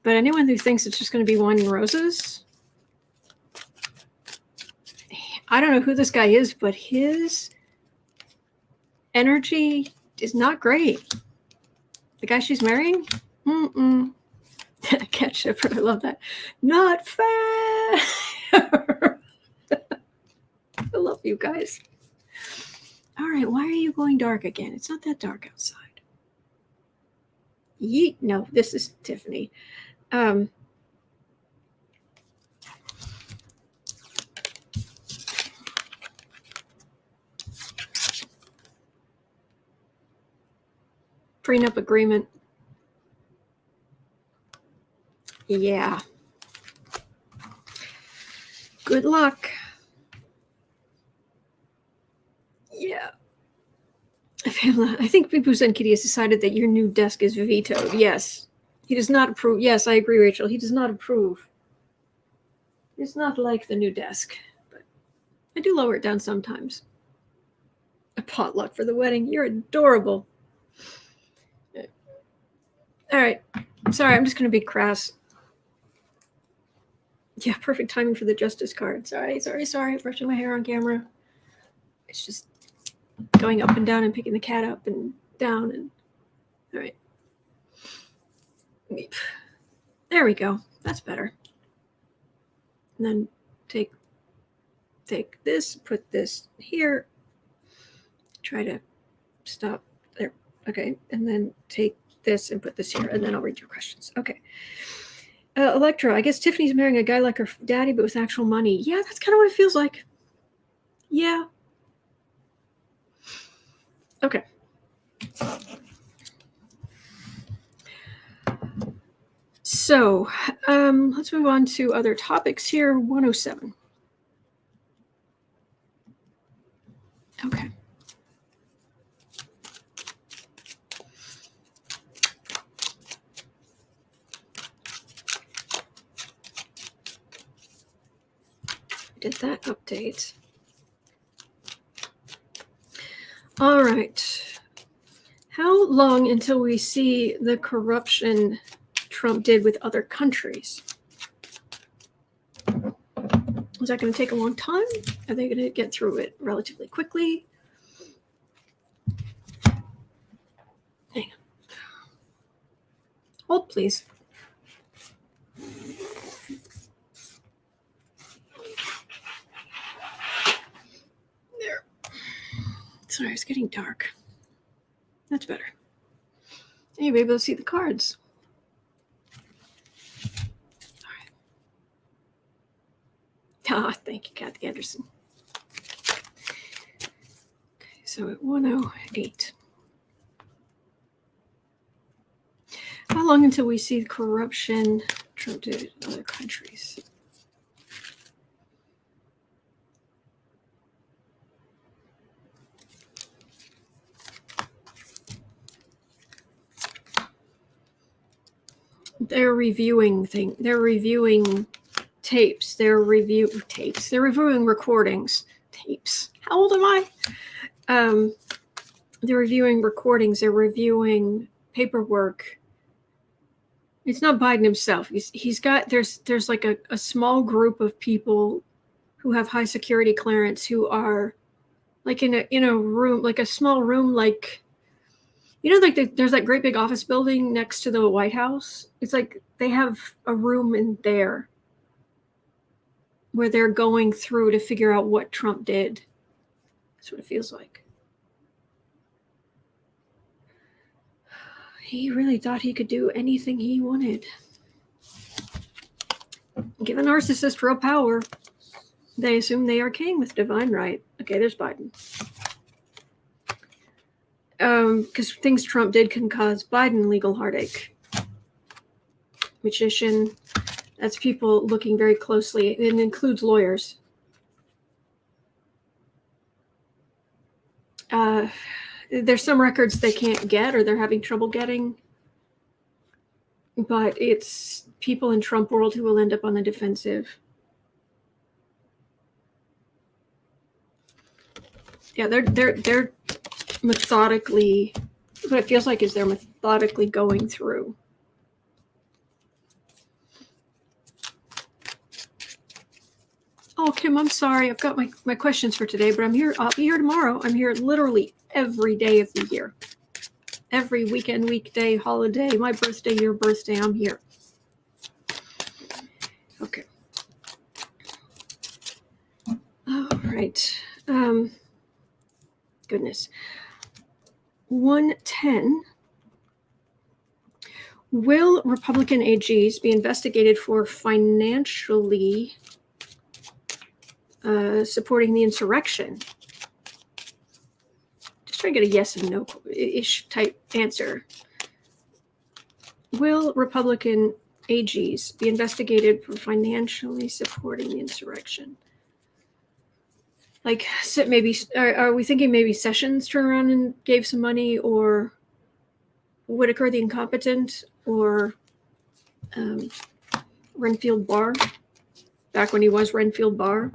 but anyone who thinks it's just going to be wine and roses, I don't know who this guy is, but his energy is not great. The guy she's marrying? Mm-mm. Cat Shepherd, I love that. Not fair. I love you guys. All right, why are you going dark again? It's not that dark outside. Yeet. No, this is Tiffany. Prenup agreement. Yeah. Good luck. Yeah. I think People Send Kitty has decided that your new desk is vetoed. Yes. He does not approve. Yes, I agree, Rachel. He does not approve. It's not like the new desk, but I do lower it down sometimes. A potluck for the wedding. You're adorable. All right. Sorry, I'm just going to be crass. Yeah, perfect timing for the justice card. Sorry. Brushing my hair on camera. It's just going up and down and picking the cat up and down. And all right. There we go. That's better. And then take this, put this here. Try to stop there. Okay. And then take this and put this here. And then I'll read your questions. Okay. Electra, I guess Tiffany's marrying a guy like her daddy, but with actual money. Yeah, that's kind of what it feels like. Yeah. Okay. So let's move on to other topics here. 107. Okay. Did that update. All right. How long until we see the corruption Trump did with other countries? Is that going to take a long time? Are they going to get through it relatively quickly? Hang on. Hold, please. There. Sorry, it's getting dark. That's better. And you'll be able to see the cards. All right. Ah, thank you, Kathy Anderson. Okay, so at 108. How long until we see corruption Trump did in other countries? They're reviewing things. They're reviewing tapes. They're reviewing recordings. Tapes. How old am I? They're reviewing recordings. They're reviewing paperwork. It's not Biden himself. He's got there's like a small group of people who have high security clearance who are like in a room, like a small room, like, you know, like there's that great big office building next to the White House. It's like they have a room in there where they're going through to figure out what Trump did. That's what it feels like. He really thought he could do anything he wanted. Give a narcissist real power. They assume they are king with divine right. Okay, there's Biden. Because things Trump did can cause Biden legal heartache. Magician. That's people looking very closely. It includes lawyers. There's some records they can't get or they're having trouble getting. But it's people in Trump world who will end up on the defensive. Yeah, they're methodically, what it feels like is they're methodically going through. Oh, Kim, I'm sorry. I've got my questions for today, but I'm here. I'll be here tomorrow. I'm here literally every day of the year. every weekend, weekday, holiday, my birthday, your birthday, I'm here. Okay. All right. Goodness. 110. Will Republican AGs be investigated for financially supporting the insurrection? Just try to get a yes and no-ish type answer. Will Republican AGs be investigated for financially supporting the insurrection? Like, maybe are we thinking maybe Sessions turned around and gave some money, or Whitaker the incompetent, or Renfield Barr, back when he was Renfield Barr?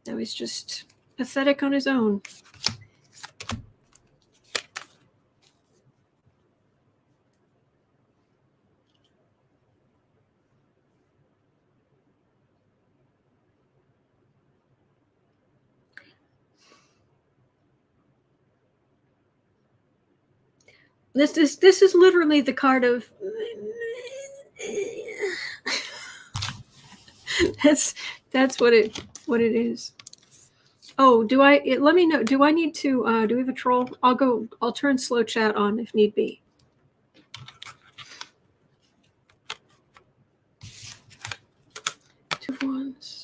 Now he's just pathetic on his own. This is literally the card of that's what it is. Oh, let me know. Do I need to do we have a troll? I'll turn slow chat on if need be. Two ones.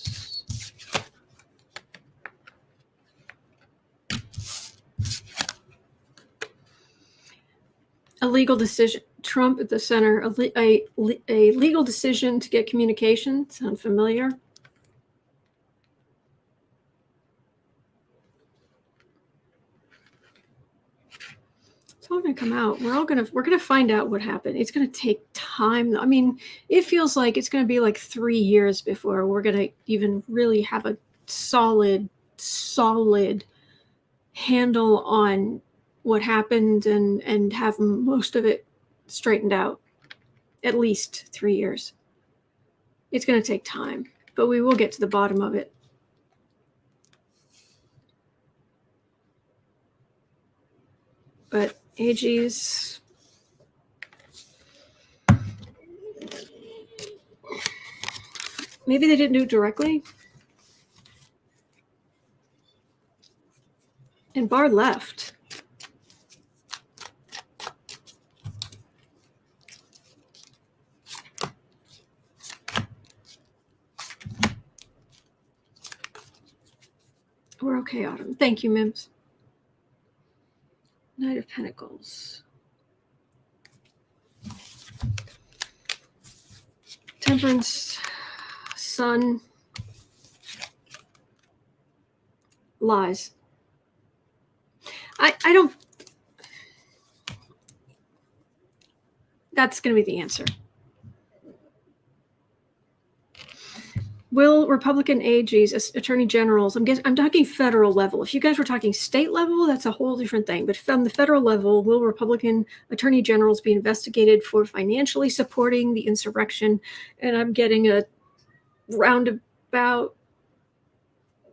A legal decision. Trump at the center. A legal decision to get communication. Sound familiar? It's all going to come out. We're going to find out what happened. It's going to take time. I mean, it feels like it's going to be like 3 years before we're going to even really have a solid handle on what happened and have most of it straightened out. At least 3 years. It's going to take time, but we will get to the bottom of it. But AGs, maybe they didn't do it directly. And Barr left. We're okay, Autumn. Thank you, Mims. Knight of Pentacles. Temperance. Sun. Lies. I don't... That's going to be the answer. Will Republican AGs, attorney generals, I'm talking federal level. If you guys were talking state level, that's a whole different thing. But from the federal level, will Republican attorney generals be investigated for financially supporting the insurrection? And I'm getting a roundabout,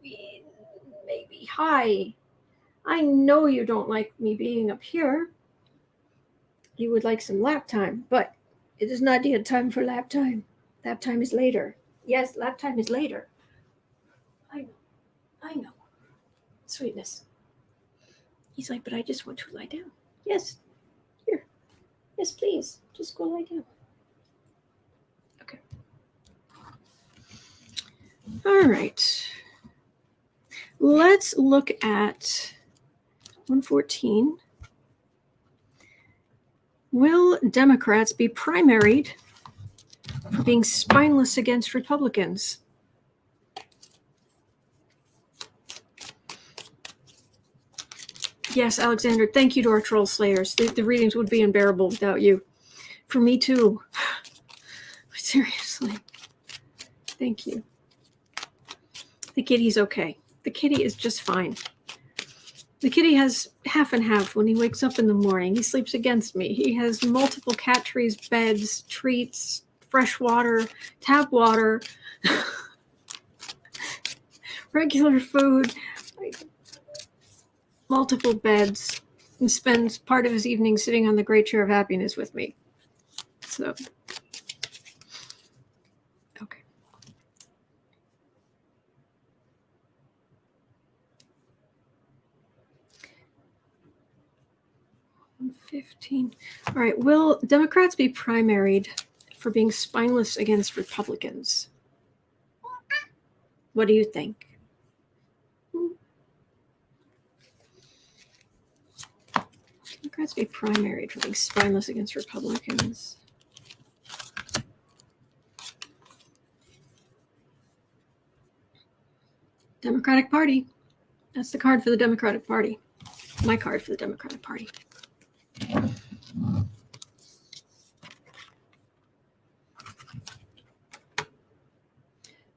maybe, hi. I know you don't like me being up here. You would like some lap time, but it is not yet time for lap time. Lap time is later. Yes, lap time is later. I know. Sweetness. He's like, but I just want to lie down. Yes. Here. Yes, please. Just go lie down. Okay. All right. Let's look at 114. Will Democrats be primaried for being spineless against Republicans? Yes, Alexander, thank you to our troll slayers. The readings would be unbearable without you. For me too. Seriously. Thank you. The kitty's okay. The kitty is just fine. The kitty has half and half when he wakes up in the morning. He sleeps against me. He has multiple cat trees, beds, treats, fresh water, tap water, regular food, multiple beds. and spends part of his evening sitting on the great chair of happiness with me. So, okay. $15. All right. Will Democrats be primaried for being spineless against Republicans? What do you think? Democrats be primaried for being spineless against Republicans. Democratic Party. That's the card for the Democratic Party. My card for the Democratic Party.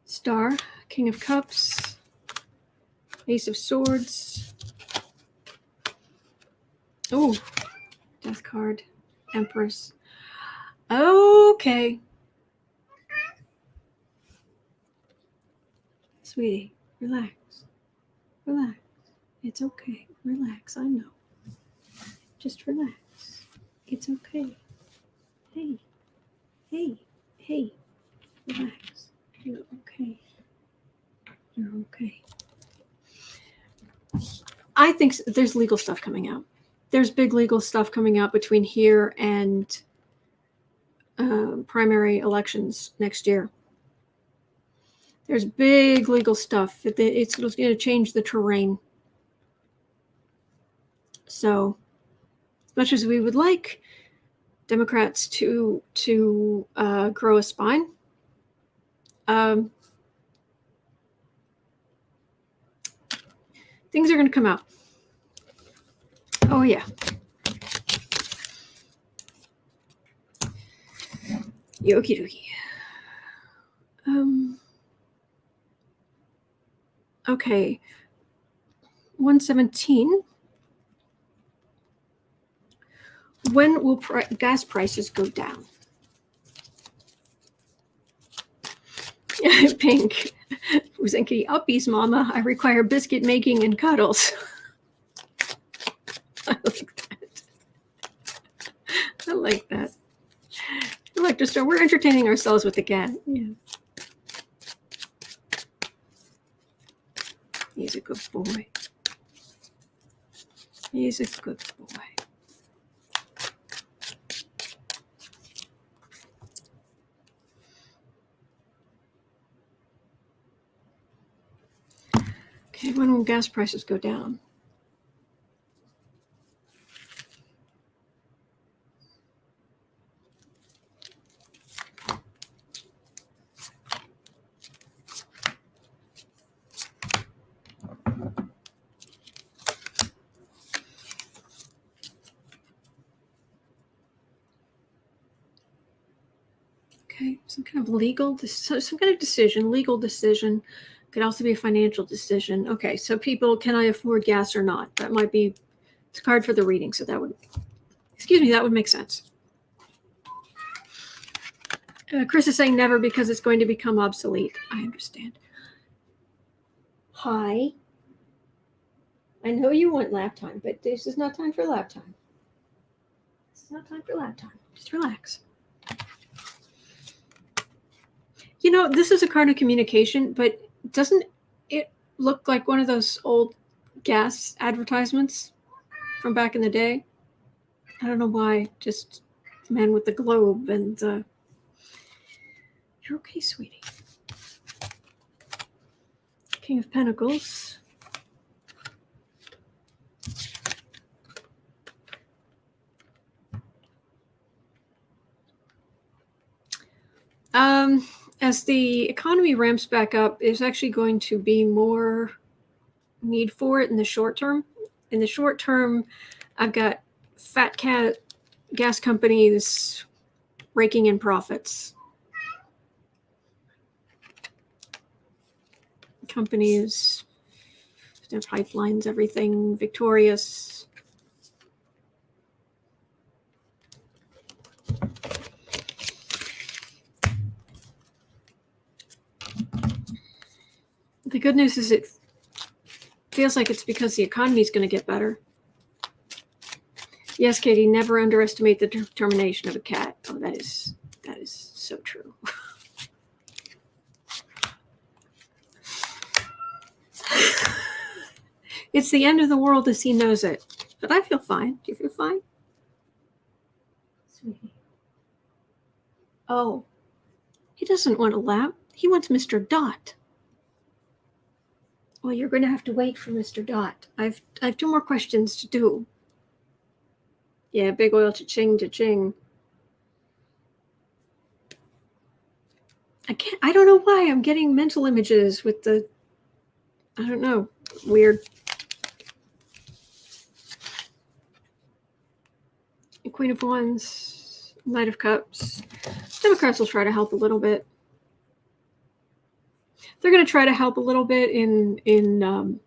Star, King of Cups, Ace of Swords. Oh, Death card, Empress. Okay. Sweetie, relax. Relax. It's okay. Relax. I know. Just relax. It's okay. Hey. Hey. Hey. Relax. You're okay. You're okay. I think there's legal stuff coming out. There's big legal stuff coming out between here and primary elections next year. There's big legal stuff. It's going to change the terrain. So, as much as we would like Democrats to grow a spine, things are going to come out. Oh, yeah. Yoki dokie. Okay. 117. When will gas prices go down? Pink. Uzenki uppies, mama. I require biscuit making and cuddles. I like that. I like that. Electra Star, we're entertaining ourselves with the cat. Yeah. He's a good boy. He's a good boy. Okay, when will gas prices go down? Okay, some kind of legal, some kind of decision, legal decision. Could also be a financial decision. Okay, so people, can I afford gas or not? That might be, it's a card for the reading, so that would, excuse me, that would make sense. Chris is saying never because it's going to become obsolete. I understand. Hi. I know you want lap time, but this is not time for lap time. This is not time for lap time. Just relax. You know, this is a card of communication, but doesn't it look like one of those old gas advertisements from back in the day? I don't know why. Just the man with the globe and you're okay, sweetie. King of Pentacles. As the economy ramps back up, there's actually going to be more need for it in the short term. In the short term, I've got fat cat gas companies raking in profits. Companies, their pipelines, everything victorious. The good news is it feels like it's because the economy is going to get better. Yes, Katie, never underestimate the determination of a cat. Oh, that is so true. It's the end of the world as he knows it. But I feel fine. Do you feel fine? Sweetie. Oh, he doesn't want a lap. He wants Mr. Dot. Well, you're going to have to wait for Mr. Dot. I have 2 more questions to do. Yeah, big oil cha-ching, cha-ching. I don't know why I'm getting mental images with the, I don't know, weird. Queen of Wands, Knight of Cups. Democrats will try to help a little bit. They're going to try to help a little bit in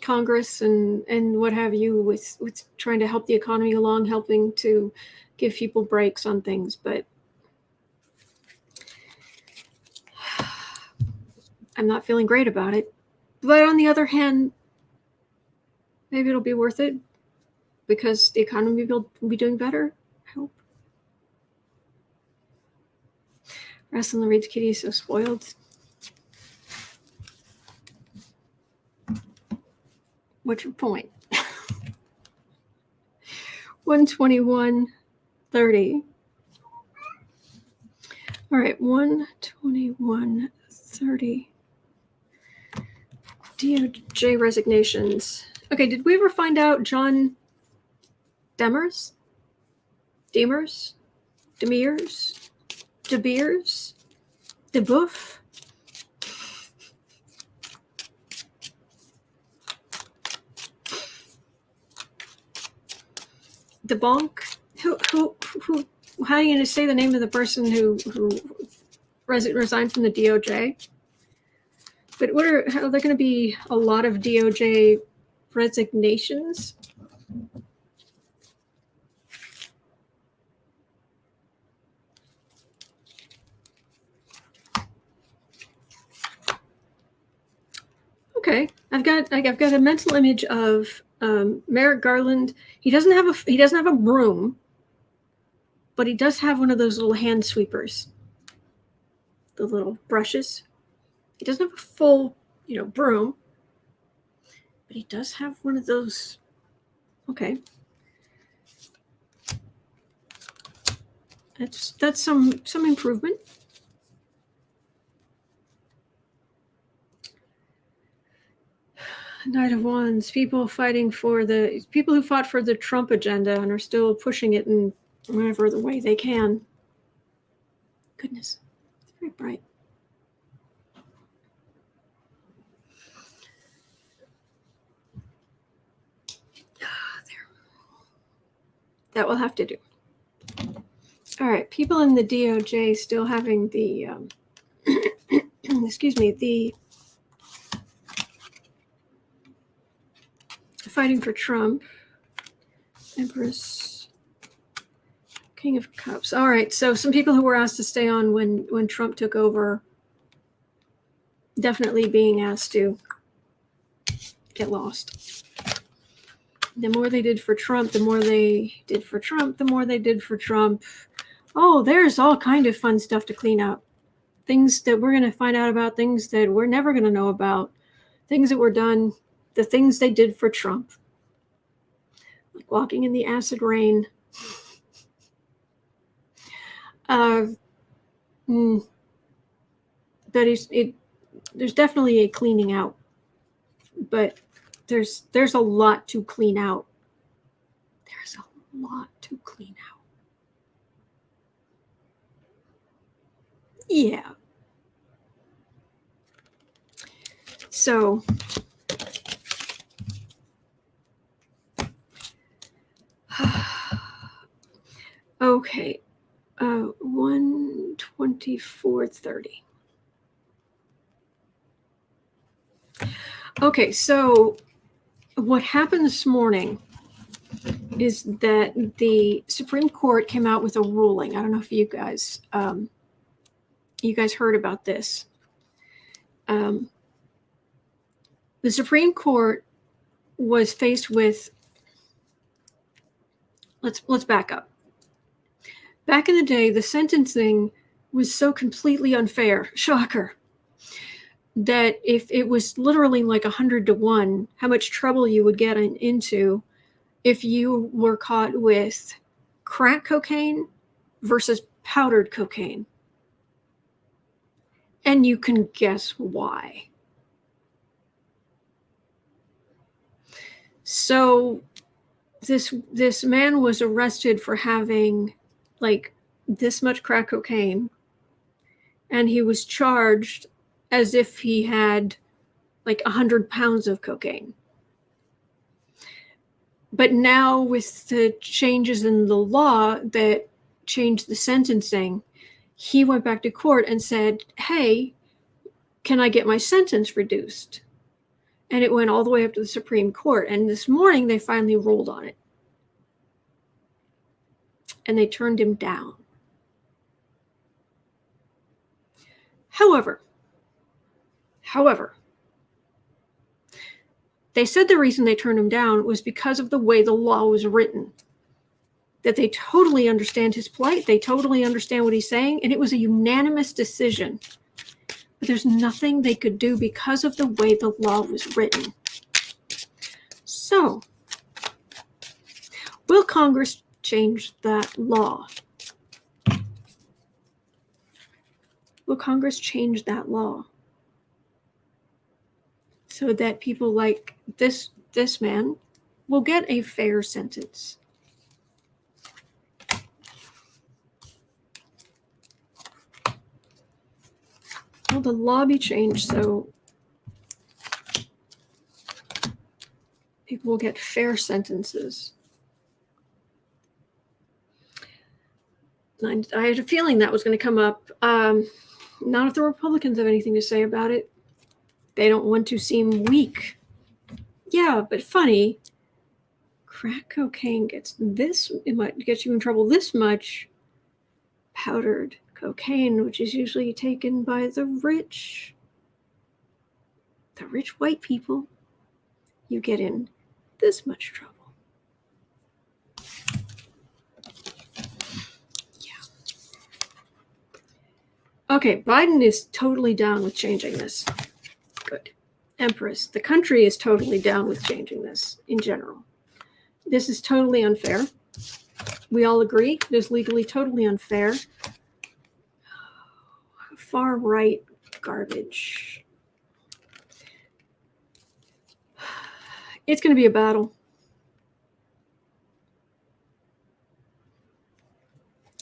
Congress and what have you with trying to help the economy along, helping to give people breaks on things. But I'm not feeling great about it. But on the other hand, maybe it'll be worth it because the economy will be doing better. I hope. Wrestling Reed's kitty is so spoiled. What's your point? 121.30. All right, 121.30. DOJ resignations. Okay, did we ever find out John Demers? Demers? Demirs? De Beers? De Boeuf? De Bonk? Who, how are you going to say the name of the person who resigned from the DOJ? But are there going to be a lot of DOJ resignations? Okay, I've got a mental image of Merrick Garland. He doesn't have a broom, but he does have one of those little hand sweepers, the little brushes. He doesn't have a full, broom, but he does have one of those. Okay, that's some improvement. Knight of Wands, people who fought for the Trump agenda and are still pushing it in whatever the way they can. Goodness, it's very bright. There. That will have to do. All right, people in the DOJ still having the, excuse me, the fighting for Trump. Empress, King of Cups. All right, so some people who were asked to stay on when Trump took over, definitely being asked to get lost. The more they did for Trump, the more they did for Trump, the more they did for Trump. Oh, there's all kind of fun stuff to clean up. Things that we're going to find out about, things that we're never going to know about, things that were done, the things they did for Trump. Like walking in the acid rain. But there's definitely a cleaning out. But there's a lot to clean out. There's a lot to clean out. Yeah. So okay. 124.30. Okay, so what happened this morning is that the Supreme Court came out with a ruling. I don't know if you guys heard about this. The Supreme Court was faced with let's back up. Back in the day, the sentencing was so completely unfair, shocker, that if it was literally like 100 to 1, how much trouble you would get into if you were caught with crack cocaine versus powdered cocaine. And you can guess why. So this man was arrested for having like this much crack cocaine, and he was charged as if he had like 100 pounds of cocaine. But now with the changes in the law that changed the sentencing, he went back to court and said, hey, can I get my sentence reduced? And it went all the way up to the Supreme Court. And this morning they finally ruled on it. And they turned him down. However, they said the reason they turned him down was because of the way the law was written. That they totally understand his plight, they totally understand what he's saying, and it was a unanimous decision. But there's nothing they could do because of the way the law was written. So, will Congress change that law? Will Congress change that law so that people like this man will get a fair sentence? Will the law be changed so people will get fair sentences? I had a feeling that was going to come up. Not if the Republicans have anything to say about it. They don't want to seem weak. Yeah, but funny. Crack cocaine gets this, it might get you in trouble this much. Powdered cocaine, which is usually taken by the rich white people, you get in this much trouble. Yeah. Okay, Biden is totally down with changing this. Good. Empress, the country is totally down with changing this in general. This is totally unfair. We all agree it is legally totally unfair. Far right garbage. It's going to be a battle.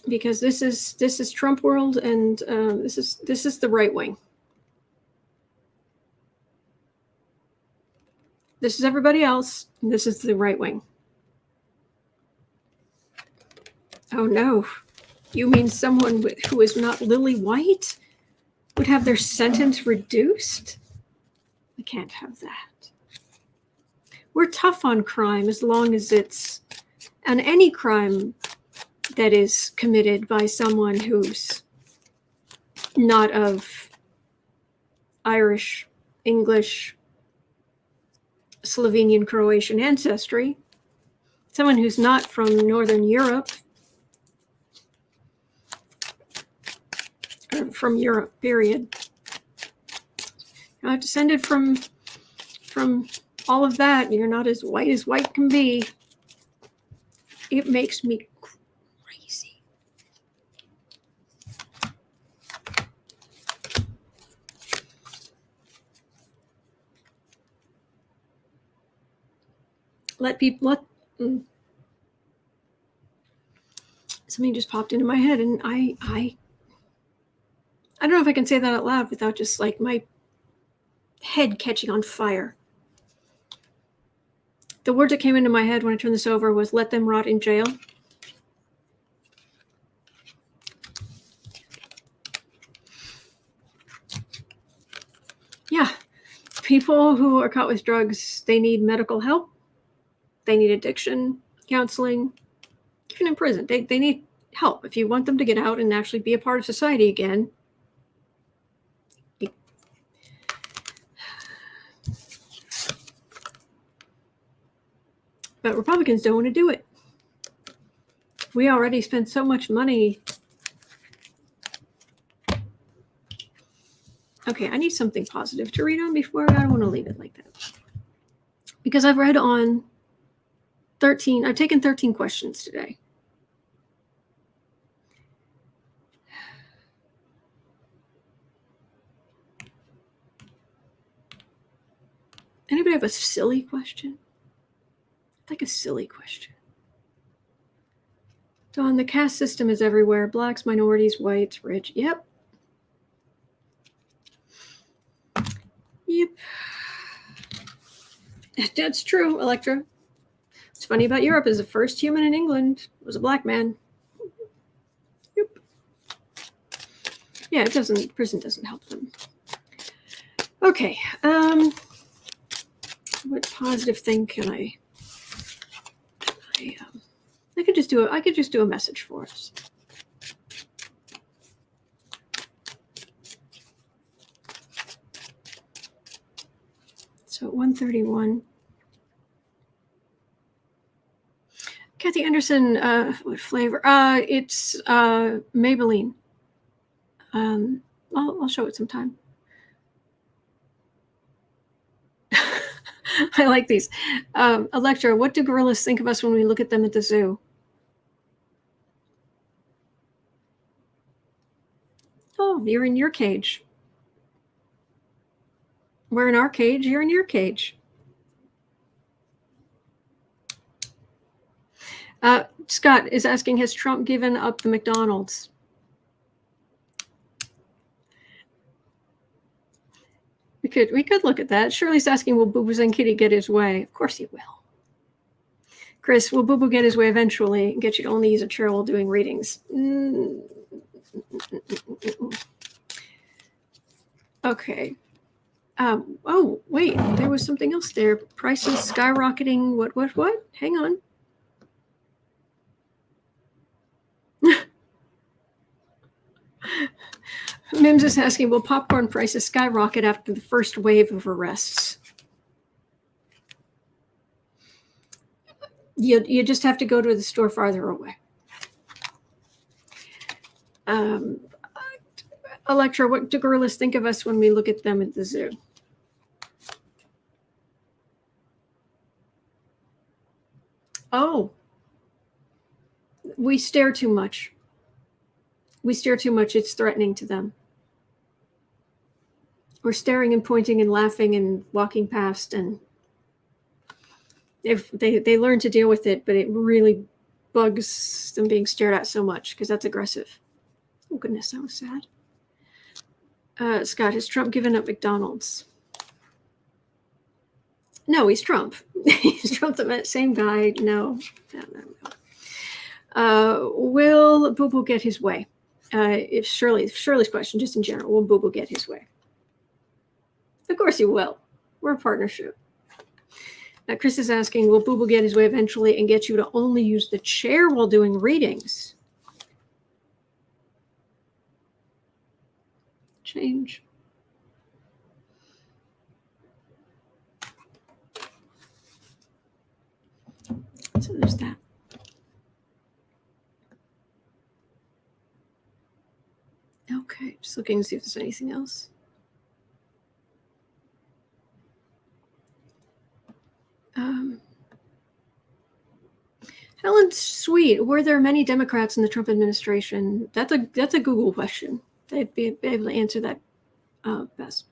Because this is Trump world, and this is the right wing. This is everybody else, and this is the right wing. Oh no, you mean someone who is not lily white would have their sentence reduced? We can't have that. We're tough on crime as long as it's on any crime that is committed by someone who's not of Irish, English, Slovenian, Croatian ancestry, someone who's not from Northern Europe, or from Europe, period. You're not descended from all of that. You're not as white can be. It makes me crazy. Something just popped into my head, and I don't know if I can say that out loud without just like my head catching on fire. The word that came into my head when I turned this over was let them rot in jail. Yeah, people who are caught with drugs, they need medical help. They need addiction counseling. Even in prison, they need help. If you want them to get out and actually be a part of society again, but Republicans don't want to do it. We already spent so much money. Okay, I need something positive to read on before. I don't want to leave it like that. Because I've read on 13, I've taken 13 questions today. Anybody have a silly question? Like a silly question. Dawn, the caste system is everywhere. Blacks, minorities, whites, rich. Yep. Yep. That's true, Electra. What's funny about Europe is the first human in England was a black man. Yep. Yeah, prison doesn't help them. Okay. What positive thing can I could just do a message for us. So at 1:31. Kathy Anderson, what flavor? It's Maybelline. I'll show it sometime. I like these. Electra, what do gorillas think of us when we look at them at the zoo? Oh, you're in your cage. We're in our cage. You're in your cage. Scott is asking, has Trump given up the McDonald's? We could look at that. Shirley's asking, will Boo Boo and Kitty get his way? Of course he will. Chris, will Boo Boo get his way eventually and get you to only use a chair while doing readings? Okay. Oh, wait, there was something else there. Prices skyrocketing. What? Hang on. Mims is asking, will popcorn prices skyrocket after the first wave of arrests? You just have to go to the store farther away. Electra, what do gorillas think of us when we look at them at the zoo? Oh, we stare too much. We stare too much. It's threatening to them. We're staring and pointing and laughing and walking past, and if they learn to deal with it, but it really bugs them being stared at so much because that's aggressive. Oh goodness, that was sad. Scott, has Trump given up McDonald's? No, he's Trump. He's Trump, the same guy. No. Will Boo Boo get his way? If Shirley's question, just in general, will Boo Boo get his way? Of course he will. We're a partnership. Chris is asking, will Boo Boo get his way eventually and get you to only use the chair while doing readings? Change. So there's that. Okay, just looking to see if there's anything else. Helen Sweet, were there many Democrats in the Trump administration? That's a Google question. They'd be able to answer that best.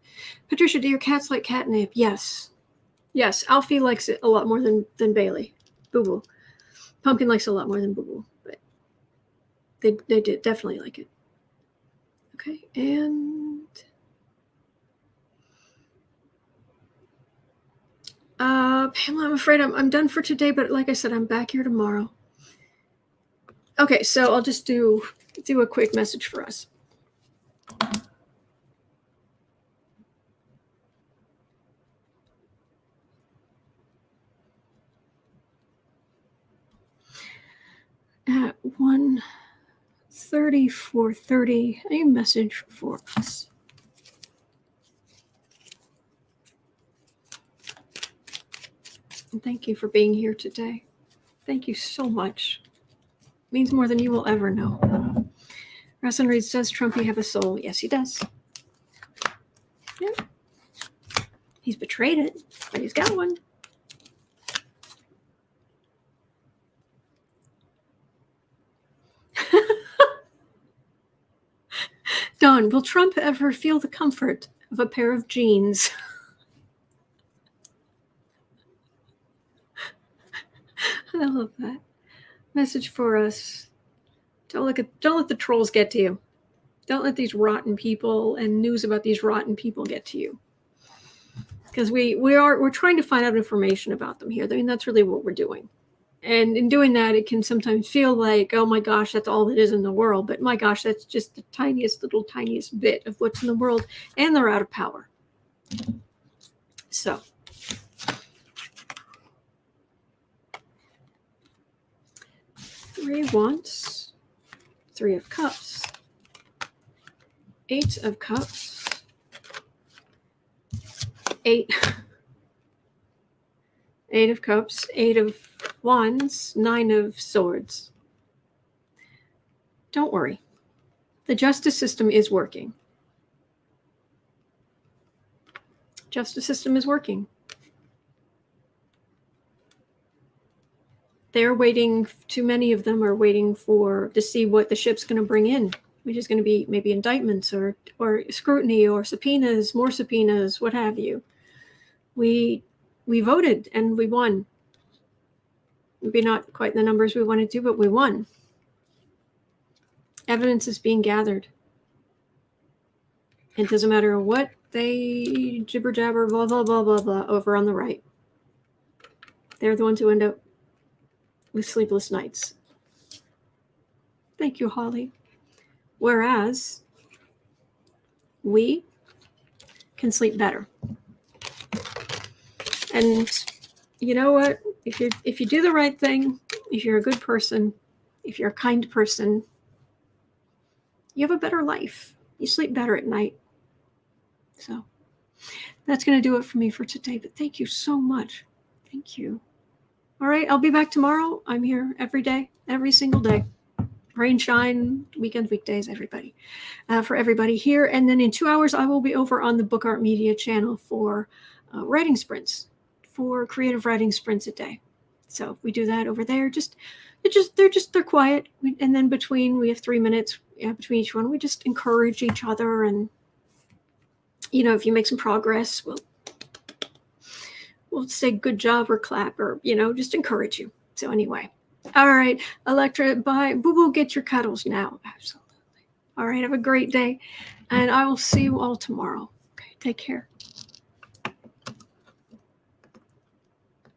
Patricia, do your cats like catnip? Yes. Yes, Alfie likes it a lot more than Bailey. Boo Boo. Pumpkin likes it a lot more than Boo Boo, but they did definitely like it. Okay, and Pamela, I'm afraid I'm done for today, but like I said, I'm back here tomorrow. Okay, so I'll just do a quick message for us. At 1:34:30, a message for us. And thank you for being here today. Thank you so much. Means more than you will ever know. Russell reads, does Trumpy have a soul? Yes, he does. Yeah. He's betrayed it, but he's got one. Don, will Trump ever feel the comfort of a pair of jeans? I love that. Message for us. Don't let the trolls get to you. Don't let these rotten people and news about these rotten people get to you. Because we're trying to find out information about them here. I mean, that's really what we're doing. And in doing that, it can sometimes feel like, oh my gosh, that's all that is in the world. But my gosh, that's just the tiniest bit of what's in the world. And they're out of power. So. Three of Wands, Three of Cups, Eight of Cups, Eight of Cups, Eight of Wands, Nine of Swords. Don't worry. The justice system is working. Justice system is working. They're waiting, too many of them are waiting to see what the ship's going to bring in, which is going to be maybe indictments or scrutiny or subpoenas, more subpoenas, what have you. We voted and we won. Maybe not quite the numbers we wanted to, but we won. Evidence is being gathered. It doesn't matter what they jibber jabber, blah, blah, blah, blah, blah, over on the right. They're the ones who end up with sleepless nights. Thank you, Holly. Whereas we can sleep better. And you know what? If you do the right thing, if you're a good person, if you're a kind person, you have a better life. You sleep better at night. So that's going to do it for me for today. But thank you so much. Thank you. All right, I'll be back tomorrow. I'm here every day, every single day. Rain, shine, weekends, weekdays, everybody. For everybody here. And then in 2 hours, I will be over on the Book Art Media channel for writing sprints, for creative writing sprints a day. So if we do that over there, they're quiet. And then we have 3 minutes between each one. We just encourage each other. And, if you make some progress, we'll say good job or clap or, just encourage you. So anyway. All right. Electra, bye. Boo-boo, get your cuddles now. Absolutely. All right. Have a great day. And I will see you all tomorrow. Okay. Take care.